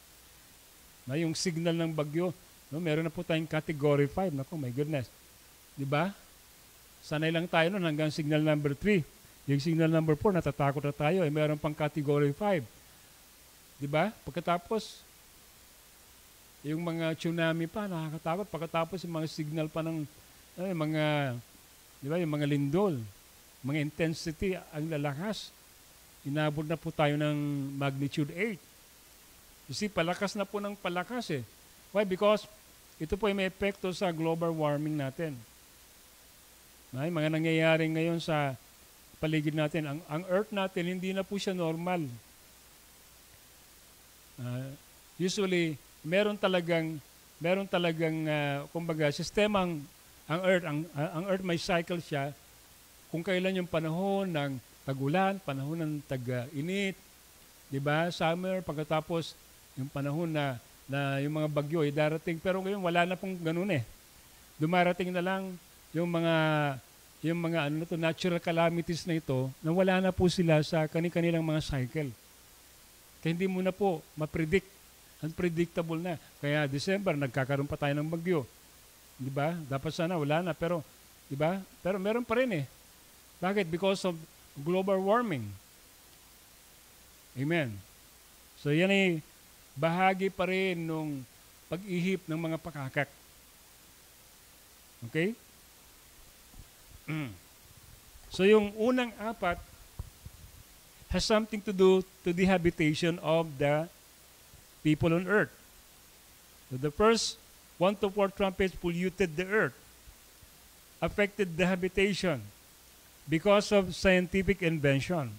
Na yung signal ng bagyo, no, meron na po tayong category 5, nako my goodness. 'Di ba? Sanay lang tayo noon hanggang signal number 3. Yung signal number 4 natatakot na tayo, meron pang category 5. 'Di ba? Pagkatapos yung mga tsunami pa nakakatakot, pagkatapos yung mga signal pa ng mga 'di ba, yung mga lindol, mga intensity ang lalakas. Inabot na po tayo ng magnitude 8. You see, palakas na po ng palakas Why? Because ito po ay may epekto sa global warming natin. May mga nangyayari ngayon sa paligid natin. Ang earth natin, hindi na po siya normal. Usually, meron talagang kumbaga, sistemang ang earth may cycle siya kung kailan yung panahon ng tag-ulan, panahon ng tag-init, 'di ba? Summer, pagkatapos yung panahon na yung mga bagyo ay darating. Pero ngayon wala na pong ganoon Dumarating na lang yung mga natural calamities na ito na wala na po sila sa kanilang mga cycle. Kaya hindi mo na po ma-predict. Unpredictable na. Kaya December, nagkakaroon pa tayo ng bagyo. Di ba? Dapat sana wala na. Pero, di ba? Pero meron pa rin eh. Bakit? Because of global warming. Amen. So yan ay bahagi pa rin nung pag-ihip ng mga pakakak. Okay? So yung unang apat has something to do to the habitation of the people on earth. So the first 1 to 4 trumpets polluted the earth, affected the habitation because of scientific invention.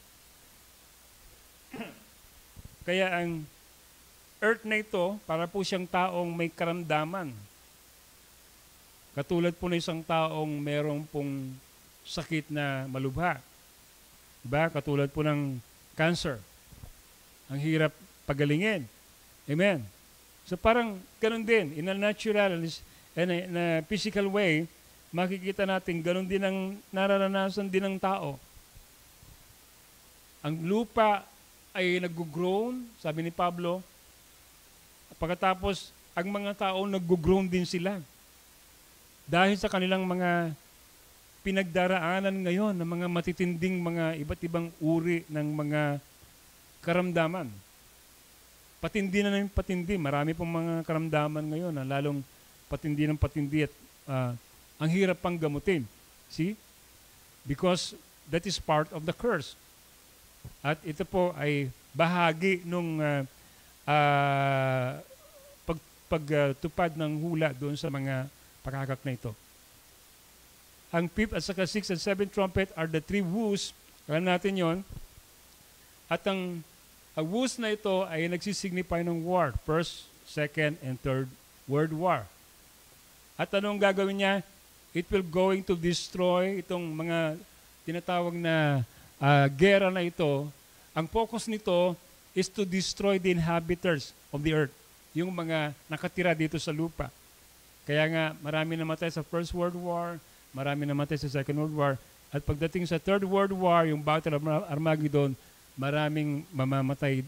Kaya ang earth na ito, para po siyang taong may karamdaman. Katulad po ng isang taong merong pong sakit na malubha. Diba? Katulad po ng cancer. Ang hirap pagalingin. Amen. So parang ganun din, in a natural and in a physical way, makikita natin ganun din ang nararanasan din ng tao. Ang lupa ay nag-groan, sabi ni Pablo. Pagkatapos, ang mga tao nag-groan din sila. Dahil sa kanilang mga pinagdaraanan ngayon ng mga matitinding mga iba't ibang uri ng mga karamdaman. Patindi na ng patindi. Marami pong mga karamdaman ngayon na lalong patindi ng patindi at ang hirap pang gamutin. See? Because that is part of the curse. At ito po ay bahagi nung pagtupad ng hula doon sa mga pakakak na ito. Ang 5th at saka 6th and 7th trumpet are the 3 woos. Alam natin yon. At ang woos na ito ay nagsisignify ng war. 1st, 2nd, and 3rd World War. At anong gagawin niya? It will going to destroy itong mga tinatawag na gera na ito. Ang focus nito is to destroy the inhabitants of the earth. Yung mga nakatira dito sa lupa. Kaya nga, marami namatay sa First World War, marami namatay sa Second World War, at pagdating sa Third World War, yung Battle of Armageddon, maraming mamamatay.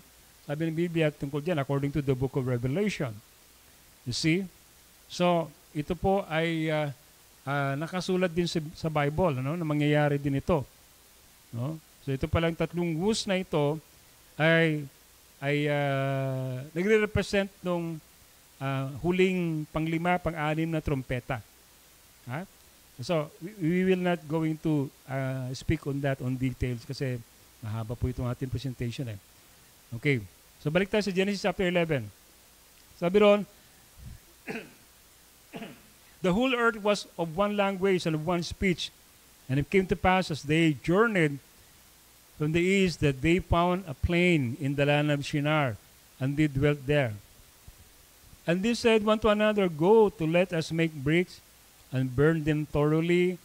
Sabi ng Biblia tungkol dyan, according to the book of Revelation. You see? So, ito po ay nakasulat din sa Bible, ano, na mangyayari din ito. No? So, ito palang 3 woos na ito ay nagre-represent nung huling pang-5, pang-6 na trompeta. Ha? So, we will not going to speak on that on details kasi mahaba po itong ating presentation. Okay. So, balik tayo sa Genesis chapter 11. Sabi ron, the whole earth was of one language and of one speech. And it came to pass as they journeyed from the east that they found a plain in the land of Shinar, and they dwelt there. And they said one to another, go to let us make bricks and burn them thoroughly.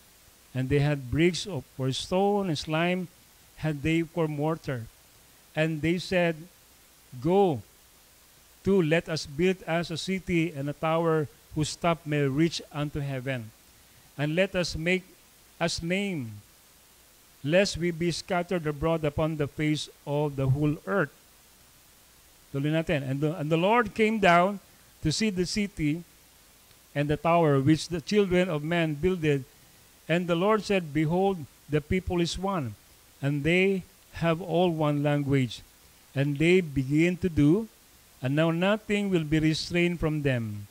And they had bricks for stone and slime had they for mortar. And they said, go to let us build us a city and a tower whose top may reach unto heaven. And let us make us name, lest we be scattered abroad upon the face of the whole earth. Tuloy natin. And the Lord came down to see the city and the tower which the children of men builded. And the Lord said, behold, the people is one, and they have all one language. And they begin to do, and now nothing will be restrained from them,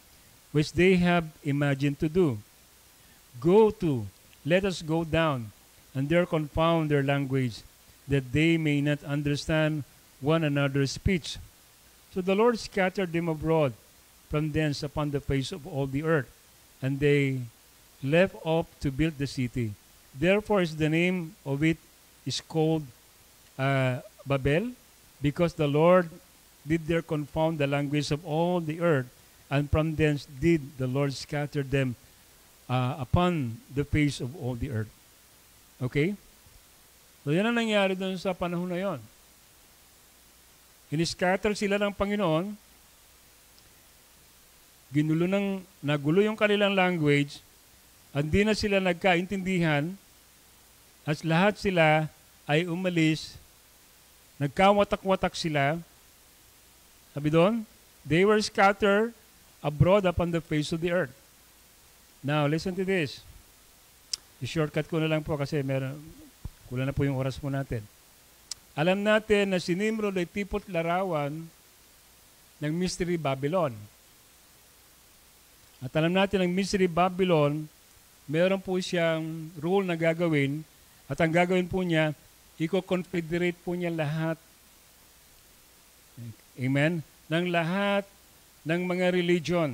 which they have imagined to do. Go to, let us go down, and there confound their language, that they may not understand one another's speech. So the Lord scattered them abroad from thence upon the face of all the earth, and they left off to build the city. Therefore is the name of it is called Babel, because the Lord did there confound the language of all the earth, and from thence did the Lord scatter them upon the face of all the earth. Okay? So yan ang nangyari doon sa panahon na yon. In-scatter sila ng Panginoon, nagulo yung kanilang language, hindi na sila nagkaintindihan, at lahat sila ay umalis, nagkawatak-watak sila, Sabi doon, they were scattered abroad upon the face of the earth. Now, listen to this. I-shortcut ko na lang po kasi kulang na po yung oras po natin. Alam natin na si Nimrod ay tipot larawan ng Mystery Babylon. At alam natin ang Mystery Babylon, meron po siyang rule na gagawin at ang gagawin po niya, i-confederate po niya lahat. Amen? Ng lahat ng mga religion.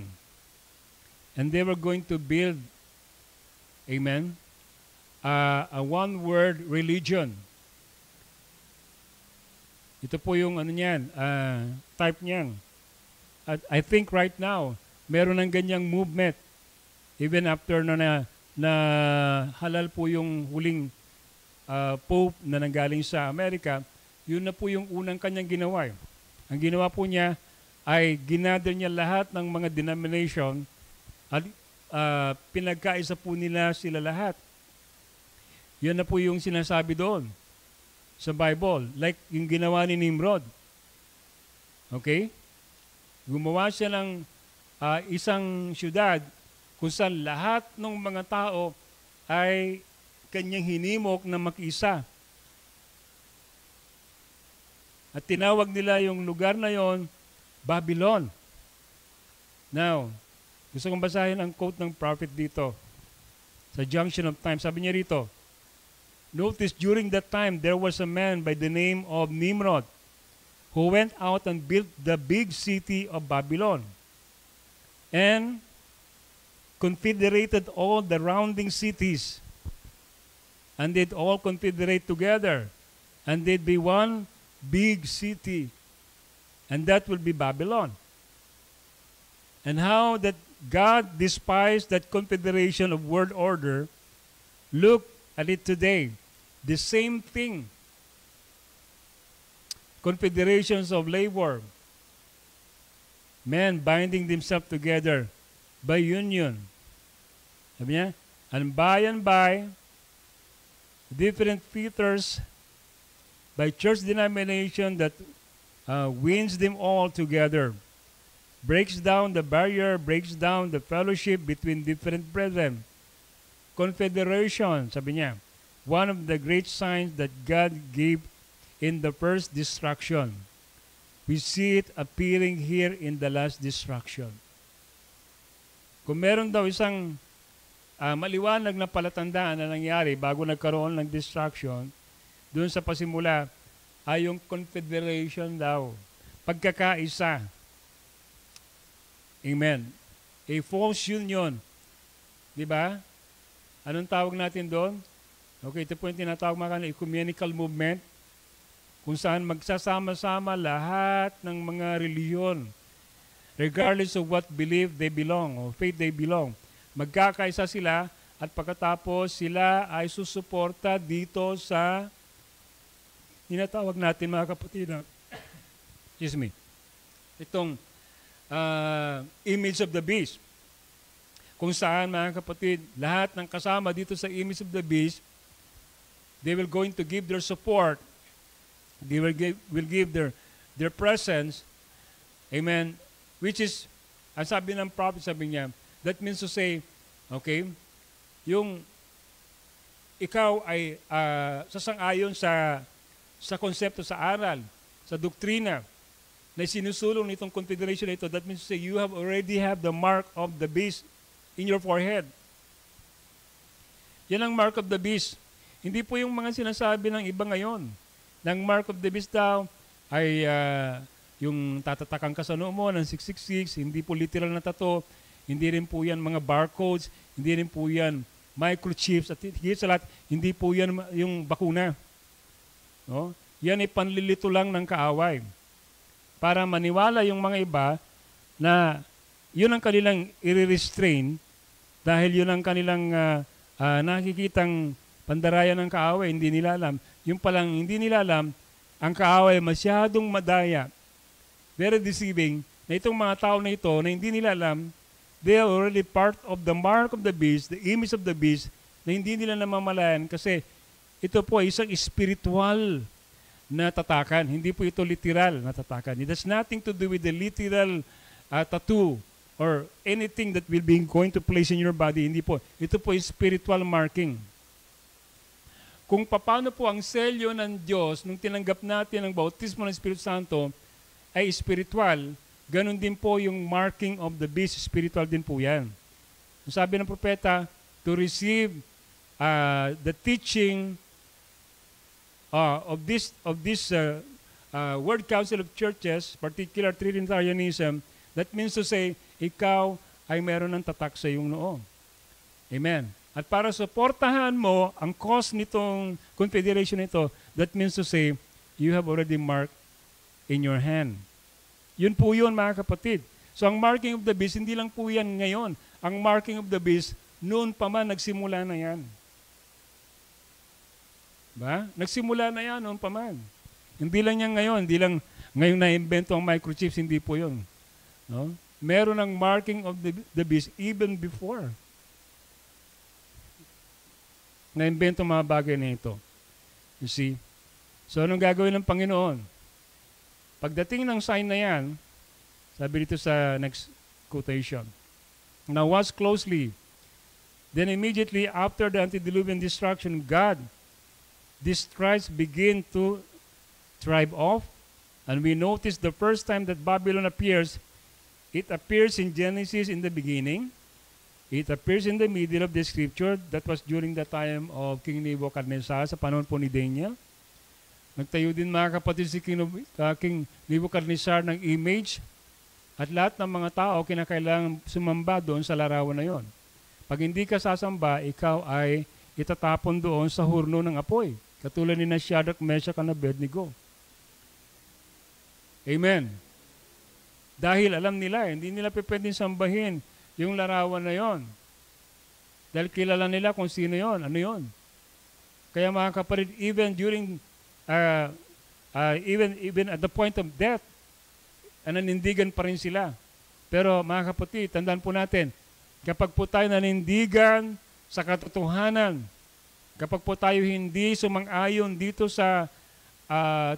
And they were going to build, amen, a one-word religion. Ito po yung type niyan. At I think right now, meron ng ganyang movement. Even after na halal po yung huling Pope na nanggaling sa Amerika, yun na po yung unang kanyang ginawa. Ang ginawa po niya ay ginather niya lahat ng mga denomination at pinagkaisa po nila sila lahat. Yan na po yung sinasabi doon sa Bible. Like yung ginawa ni Nimrod. Okay? Gumawa siya ng isang syudad kung saan lahat ng mga tao ay kanyang hinimok na mag-isa. At tinawag nila yung lugar na yon Babylon. Now, gusto kong basahin ang quote ng prophet dito sa Junction of Time. Sabi niya rito, notice, during that time, there was a man by the name of Nimrod who went out and built the big city of Babylon and confederated all the surrounding cities, and they'd all confederate together, and they'd be one big city, and that will be Babylon. And how that God despised that confederation of world order. Look at it today. The same thing. Confederations of labor. Men binding themselves together by union. Sabi niya, and by different theaters by church denomination that wins them all together, breaks down the barrier, breaks down the fellowship between different brethren. Confederation, sabi niya, one of the great signs that God gave in the first destruction. We see it appearing here in the last destruction. Kung meron daw isang maliwanag na palatandaan na nangyari bago nagkaroon ng destruction, doon sa pasimula ay yung confederation daw. Pagkakaisa. Amen. A false union. Di ba? Anong tawag natin doon? Okay, ito po yung tinatawag mga ecumenical movement, kung saan magsasama-sama lahat ng mga reliyon, regardless of what belief they belong or faith they belong. Magkakaisa sila at pagkatapos sila ay susuporta dito sa tinatawag natin mga kapatid na, excuse me, itong image of the beast. Kung saan mga kapatid, lahat ng kasama dito sa image of the beast, they will going to give their support. They will give their presence. Amen. Which is, ang sabi ng prophet, sabi niya, that means to say, okay, yung ikaw ay sasang-ayon sa konsepto, sa aral, sa doktrina, na sinusulong nitong confederation na ito, that means to say, you have already have the mark of the beast in your forehead. Yan ang mark of the beast. Hindi po yung mga sinasabi ng iba ngayon. Ng mark of the beast daw ay yung tatatakan ka sa noo mo ng 666, hindi po literal na tattoo, hindi rin po yan mga barcodes, hindi rin po yan microchips, at higit sa lahat, hindi po yan yung bakuna. No? Yan ay panlilito lang ng kaaway. Para maniwala yung mga iba na yun ang kanilang i-restrain dahil yun ang kanilang nakikitang pandarayan ng kaaway, hindi nila alam. Yung palang hindi nila alam, ang kaaway masyadong madaya, very deceiving, na itong mga tao na ito na hindi nila alam, they are already part of the mark of the beast, the image of the beast, na hindi nila namamalayan kasi ito po ay isang spiritual na tatakan. Hindi po ito literal na tatakan. It has nothing to do with the literal tattoo or anything that will be going to place in your body. Hindi po. Ito po is spiritual marking. Kung paano po ang selyo ng Diyos nung tinanggap natin ang bautismo ng Espiritu Santo ay spiritual, ganun din po yung marking of the beast, spiritual din po yan. Sabi ng propeta, to receive the teaching of this World Council of Churches, particular Trinitarianism, that means to say, ikaw ay meron ng tatak sa iyong noo. Amen. At para suportahan mo ang cause nitong confederation nito, that means to say, you have already marked in your hand. Yun po yun, mga kapatid. So ang marking of the beast, hindi lang po yan ngayon. Ang marking of the beast, noon pa man, nagsimula na yan. Ba? Nagsimula na yan, noon pa man. Hindi lang yan ngayon, hindi lang ngayon na-invento ang microchips, hindi po yun. No? Meron ng marking of the beast even before. Na-invento mga bagay na ito. You see? So, anong gagawin ng Panginoon? Pagdating ng sign na yan, sabi dito sa next quotation, now watch closely. Then immediately after the antediluvian destruction, God, these tribes begin to tribe off. And we notice the first time that Babylon appears, it appears in Genesis in the beginning. It appears in the middle of the scripture. That was during the time of King Nebuchadnezzar, sa panahon po ni Daniel. Nagtayo din mga kapatid si King Nebuchadnezzar ng image at lahat ng mga tao kinakailangan sumamba doon sa larawan na yon. Pag hindi ka sasamba, ikaw ay itatapon doon sa hurno ng apoy. Katulad ni Shadrach, Meshach, and Abednego. Amen. Dahil alam nila, hindi nila pwedeng sambahin yung larawan na yon. Dahil kilala nila kung sino yon, ano yon. Kaya mga kapatid, even during, even at the point of death, nanindigan pa rin sila. Pero mga kapatid, tandaan po natin, kapag po tayo nanindigan sa katotohanan, kapag po tayo hindi sumang-ayon dito sa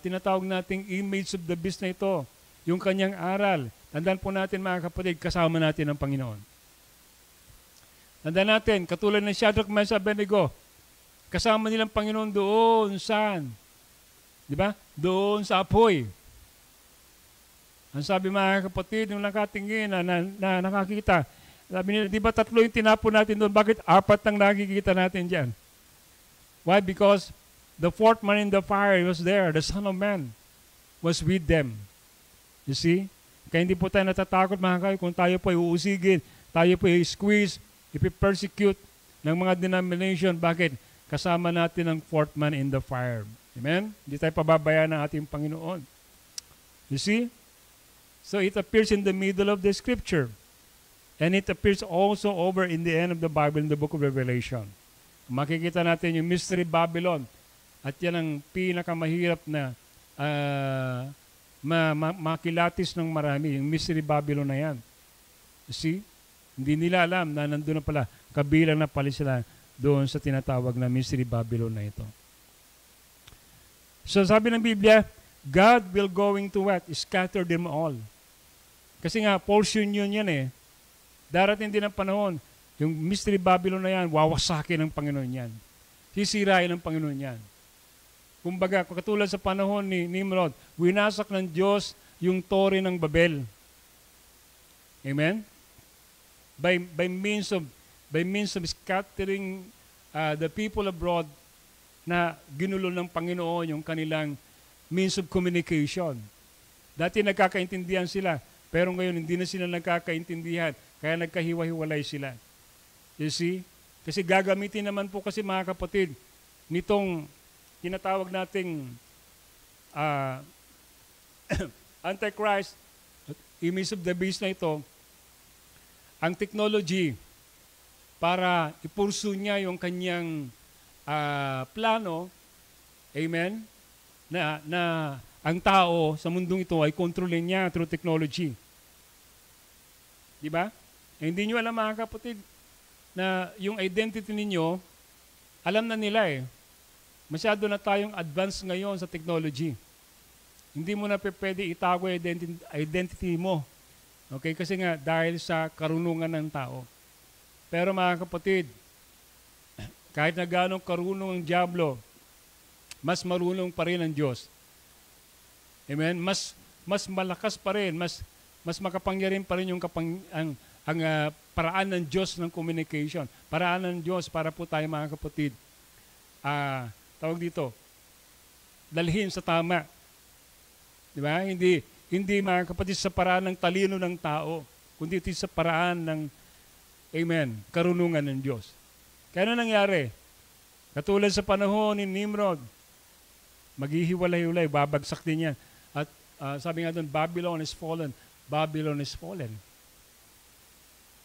tinatawag nating image of the beast na ito, yung kanyang aral, tandaan po natin mga kapatid, kasama natin ang Panginoon. Tandaan natin, katulad ng Shadrach, Meshach, Abednego, kasama nilang Panginoon doon saan? Di ba? Doon sa apoy. Ang sabi mga kapatid, yung nakatingin na nakakita, sabi nila, di ba 3 yung tinapon natin doon? Bakit 4 ang nakikita natin dyan? Why? Because the 4th man in the fire was there. The Son of Man was with them. You see? Kaya hindi po tayo natatakot mga kayo kung tayo po ay uusigin, tayo po ay squeeze, ipi-persecute ng mga denomination. Bakit? Kasama natin ang 4th man in the fire. Amen? Hindi tayo pababayaan ng ating Panginoon. You see? So it appears in the middle of the scripture. And it appears also over in the end of the Bible in the book of Revelation. Makikita natin yung Mystery Babylon. At yan ang pinakamahirap na makilatis ng marami. Yung Mystery Babylon na yan. You see? Hindi nila alam na nandun na pala. Kabilang na pala sila doon sa tinatawag na Mystery Babylon na ito. So sabi ng Biblia, God will going to what? Scatter them all. Kasi nga, portion yun yan eh. Darating din ang panahon, yung Mystery Babylon na yan, wawasakin ng Panginoon yan. Sisirain ng Panginoon yan. Kumbaga, katulad sa panahon ni Nimrod, winasak ng Diyos yung tore ng Babel. Amen? By means of scattering the people abroad, na ginulo ng Panginoon yung kanilang means of communication. Dati nagkakaintindihan sila, pero ngayon hindi na sila nagkakaintindihan, kaya nagkahiwa-hiwalay sila. You see? Kasi gagamitin naman po kasi mga kapatid, nitong tinatawag nating Antichrist, image of the beast na ito, ang technology para ipursu niya yung kanyang plano, amen, na ang tao sa mundong ito ay kontrolin niya through technology. Di ba? Hindi nyo alam mga kapatid na yung identity ninyo, alam na nila eh. Masyado na tayong advanced ngayon sa technology. Hindi mo na pwede itago identity mo. Okay? Kasi nga, dahil sa karunungan ng tao. Pero mga kapatid, kahit na gano'ng karunong ang dyablo, mas marunong pa rin ang Diyos. Amen? Mas malakas pa rin, mas makapangyarihan pa rin yung paraan ng Diyos ng communication. Paraan ng Diyos para po tayo mga kapatid, tawag dito, dalhin sa tama. Di ba? Hindi mga kapatid sa paraan ng talino ng tao, kundi ito sa paraan ng, amen, karunungan ng Diyos. Kaya ano nangyari? Katulad sa panahon ni Nimrod, maghihiwalay-hiwalay, babagsak din yan. At sabi nga doon, Babylon is fallen. Babylon is fallen.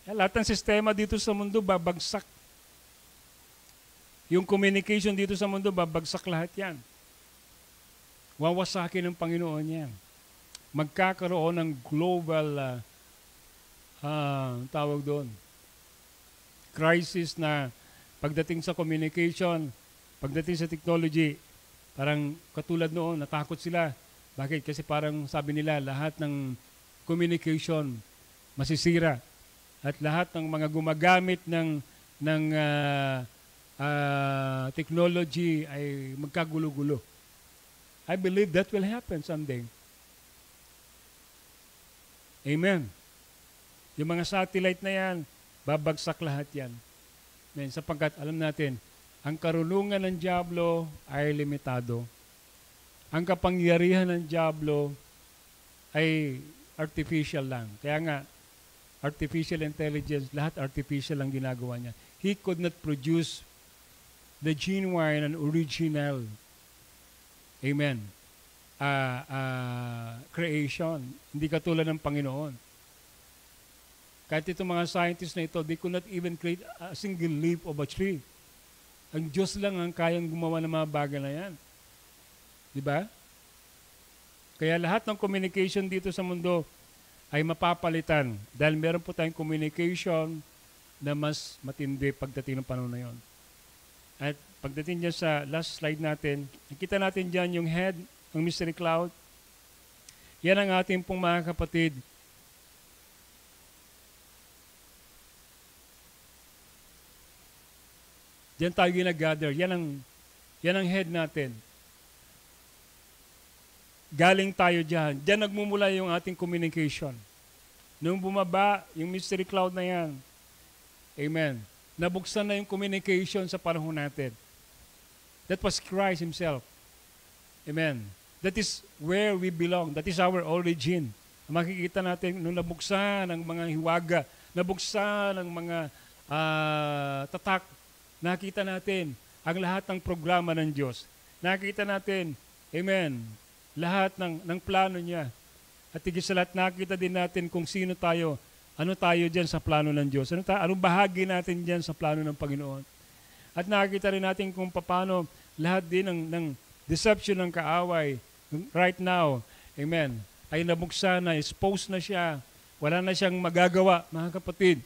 Lahat ng sistema dito sa mundo, babagsak. Yung communication dito sa mundo, babagsak lahat yan. Wawasakin ng Panginoon yan. Magkakaroon ng global, tawag doon, crisis na pagdating sa communication, pagdating sa technology, parang katulad noon, natakot sila. Bakit? Kasi parang sabi nila, lahat ng communication masisira. At lahat ng mga gumagamit ng technology ay magkagulo-gulo. I believe that will happen someday. Amen. Yung mga satellite na yan, babagsak lahat yan. Amen. Sapagkat alam natin, ang karunungan ng dyablo ay limitado. Ang kapangyarihan ng dyablo ay artificial lang. Kaya nga, artificial intelligence, lahat artificial ang ginagawa niya. He could not produce the genuine and original, amen, creation. Hindi katulad ng Panginoon. Kahit itong mga scientists na ito, they could not even create a single leaf of a tree. Ang Diyos lang ang kayang gumawa ng mga bagay na yan. Di ba? Kaya lahat ng communication dito sa mundo ay mapapalitan dahil meron po tayong communication na mas matindi pagdating ng panahon na yon. At pagdating dyan sa last slide natin, nakita natin dyan yung head ng mystery cloud. Yan ang ating pong mga kapatid. Diyan tayo ginagather. Yan ang head natin. Galing tayo dyan. Diyan nagmumula yung ating communication. Nung bumaba, yung mystery cloud na yan, amen, nabuksan na yung communication sa panahon natin. That was Christ Himself. Amen. That is where we belong. That is our origin. Makikita natin nung nabuksan ang mga hiwaga, nabuksan ang mga tatak, nakita natin ang lahat ng programa ng Diyos. Nakita natin, amen, lahat ng plano niya. At higit sa lahat, nakita din natin kung sino tayo, ano tayo dyan sa plano ng Diyos. Anong bahagi natin dyan sa plano ng Panginoon. At nakita rin natin kung paano lahat din ng deception ng kaaway right now, amen, ay nabuksan na, exposed na siya. Wala na siyang magagawa, mga kapatid,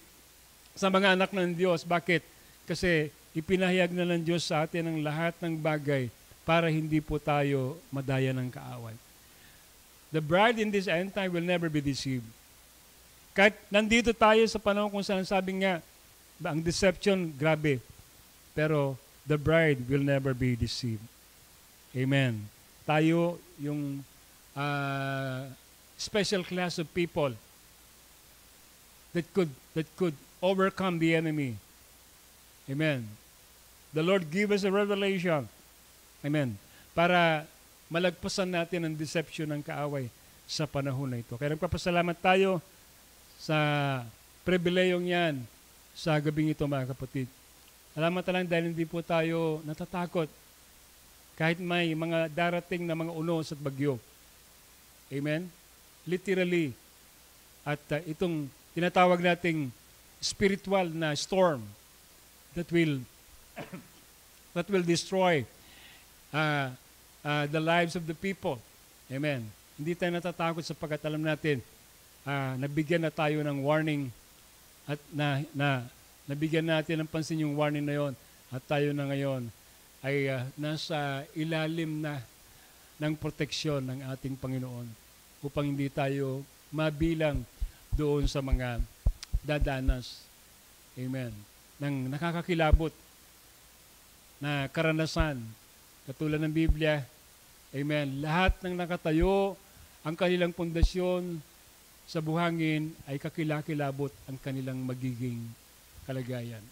sa mga anak ng Diyos. Bakit? Kasi ipinahayag na ng Diyos sa atin ang lahat ng bagay para hindi po tayo madaya ng kaaway. The bride in this end time will never be deceived. Kahit nandito tayo sa panahon kung saan sabi nga, ang deception, grabe. Pero the bride will never be deceived. Amen. Tayo yung special class of people that could overcome the enemy. Amen. The Lord give us a revelation. Amen. Para malagpasan natin ang deception ng kaaway sa panahon na ito. Kaya nagpapasalamat tayo sa pribileyong yan sa gabing ito, mga kapatid. Salamat lang dahil hindi po tayo natatakot kahit may mga darating na mga unos at bagyo. Amen? Literally. At itong tinatawag nating spiritual na storm that will destroy the lives of the people. Amen. Hindi tayo natatakot sapagkat alam natin nabigyan na tayo ng warning at nabigyan natin ng pansin yung warning na yon at tayo na ngayon ay nasa ilalim na ng proteksyon ng ating Panginoon upang hindi tayo mabilang doon sa mga dadanas. Amen. Ng nakakakilabot na karanasan. Katulad ng Biblia, amen, lahat ng nakatayo ang kanilang pundasyon sa buhangin ay kakilakilabot ang kanilang magiging kalagayan.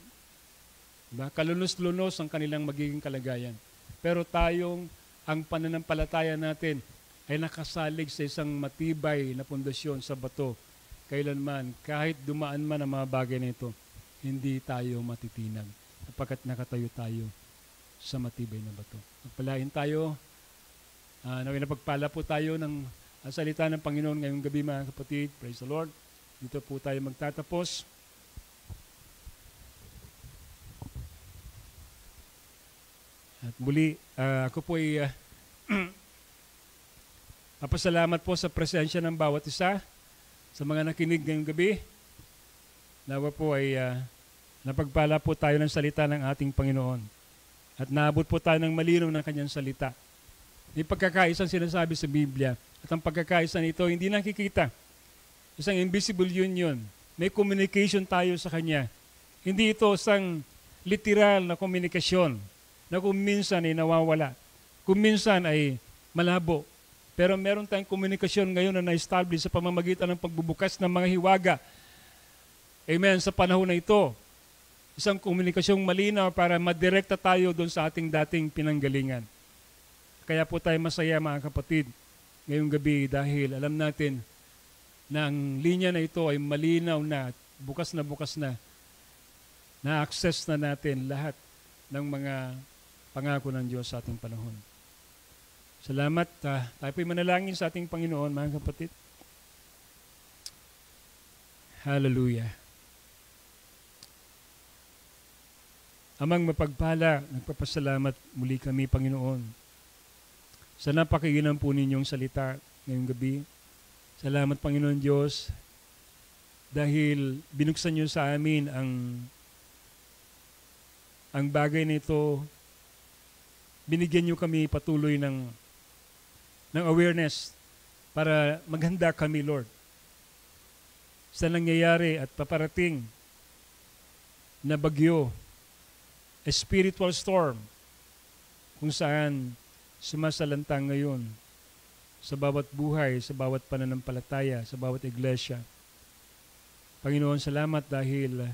Diba? Kalunos-lunos ang kanilang magiging kalagayan. Pero tayong, ang pananampalataya natin ay nakasalig sa isang matibay na pundasyon sa bato. Kailanman, kahit dumaan man ang mga bagay na ito, hindi tayo matitinag sapagkat nakatayo tayo sa matibay na bato. Magpalain tayo, naway na pagpala po tayo ng salita ng Panginoon ngayong gabi mga kapatid. Praise the Lord. Dito po tayo magtatapos. At muli, ako po ay napasalamat po sa presensya ng bawat isa sa mga nakinig ngayong gabi. Nawa po ay napagpala po tayo ng salita ng ating Panginoon. At naabot po tayo ng malinaw ng kanyang salita. May pagkakaisang sinasabi sa Biblia. At ang pagkakaisa nito hindi nakikita. Isang invisible union. May communication tayo sa Kanya. Hindi ito isang literal na komunikasyon na kung minsan ay nawawala. Kung minsan ay malabo. Pero meron tayong komunikasyon ngayon na na-establish sa pamamagitan ng pagbubukas ng mga hiwaga. Amen. Sa panahon na ito, isang komunikasyong malinaw para madirekta tayo doon sa ating dating pinanggalingan. Kaya po tayo masaya mga kapatid ngayong gabi dahil alam natin na ang linya na ito ay malinaw na, bukas na, na-access na natin lahat ng mga pangako ng Diyos sa ating panahon. Salamat. Tayo po'y manalangin sa ating Panginoon mga kapatid. Hallelujah. Amang mapagpala, nagpapasalamat muli kami Panginoon sa napakiginang po ninyong salita ngayong gabi. Salamat Panginoon Diyos dahil binuksan niyo sa amin ang bagay na ito. Binigyan niyo kami patuloy ng awareness para maghanda kami, Lord, sa nangyayari at paparating na bagyo, a spiritual storm kung saan sumasalantang ngayon sa bawat buhay, sa bawat pananampalataya, sa bawat iglesia. Panginoon, salamat dahil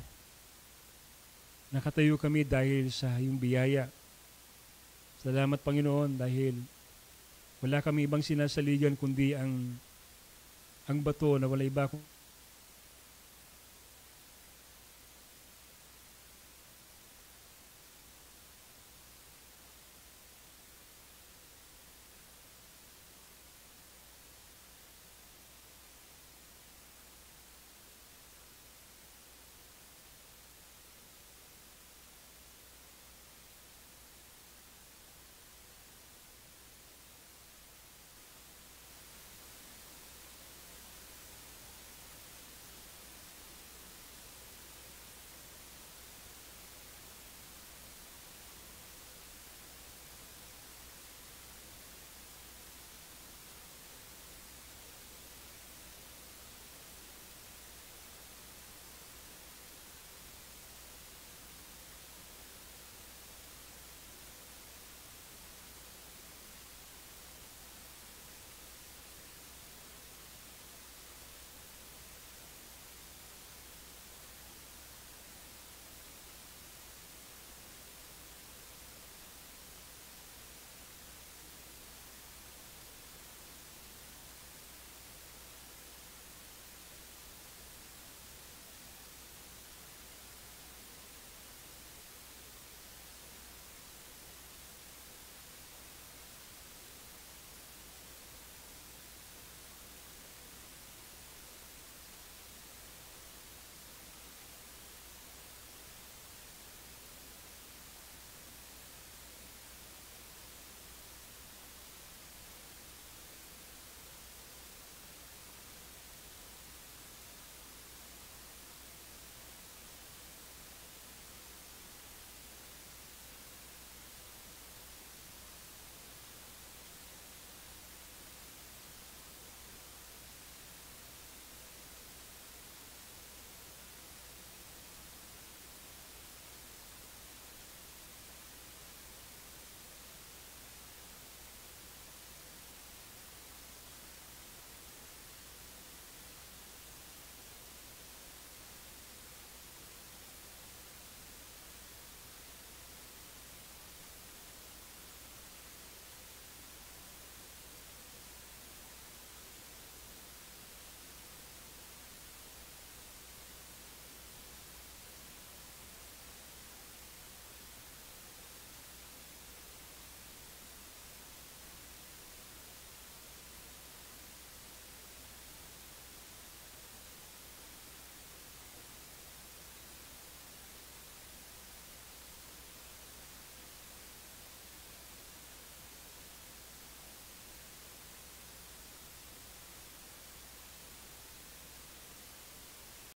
nakatayo kami dahil sa iyong biyaya. Salamat Panginoon dahil wala kami ibang sinasaligan kundi ang bato na wala iba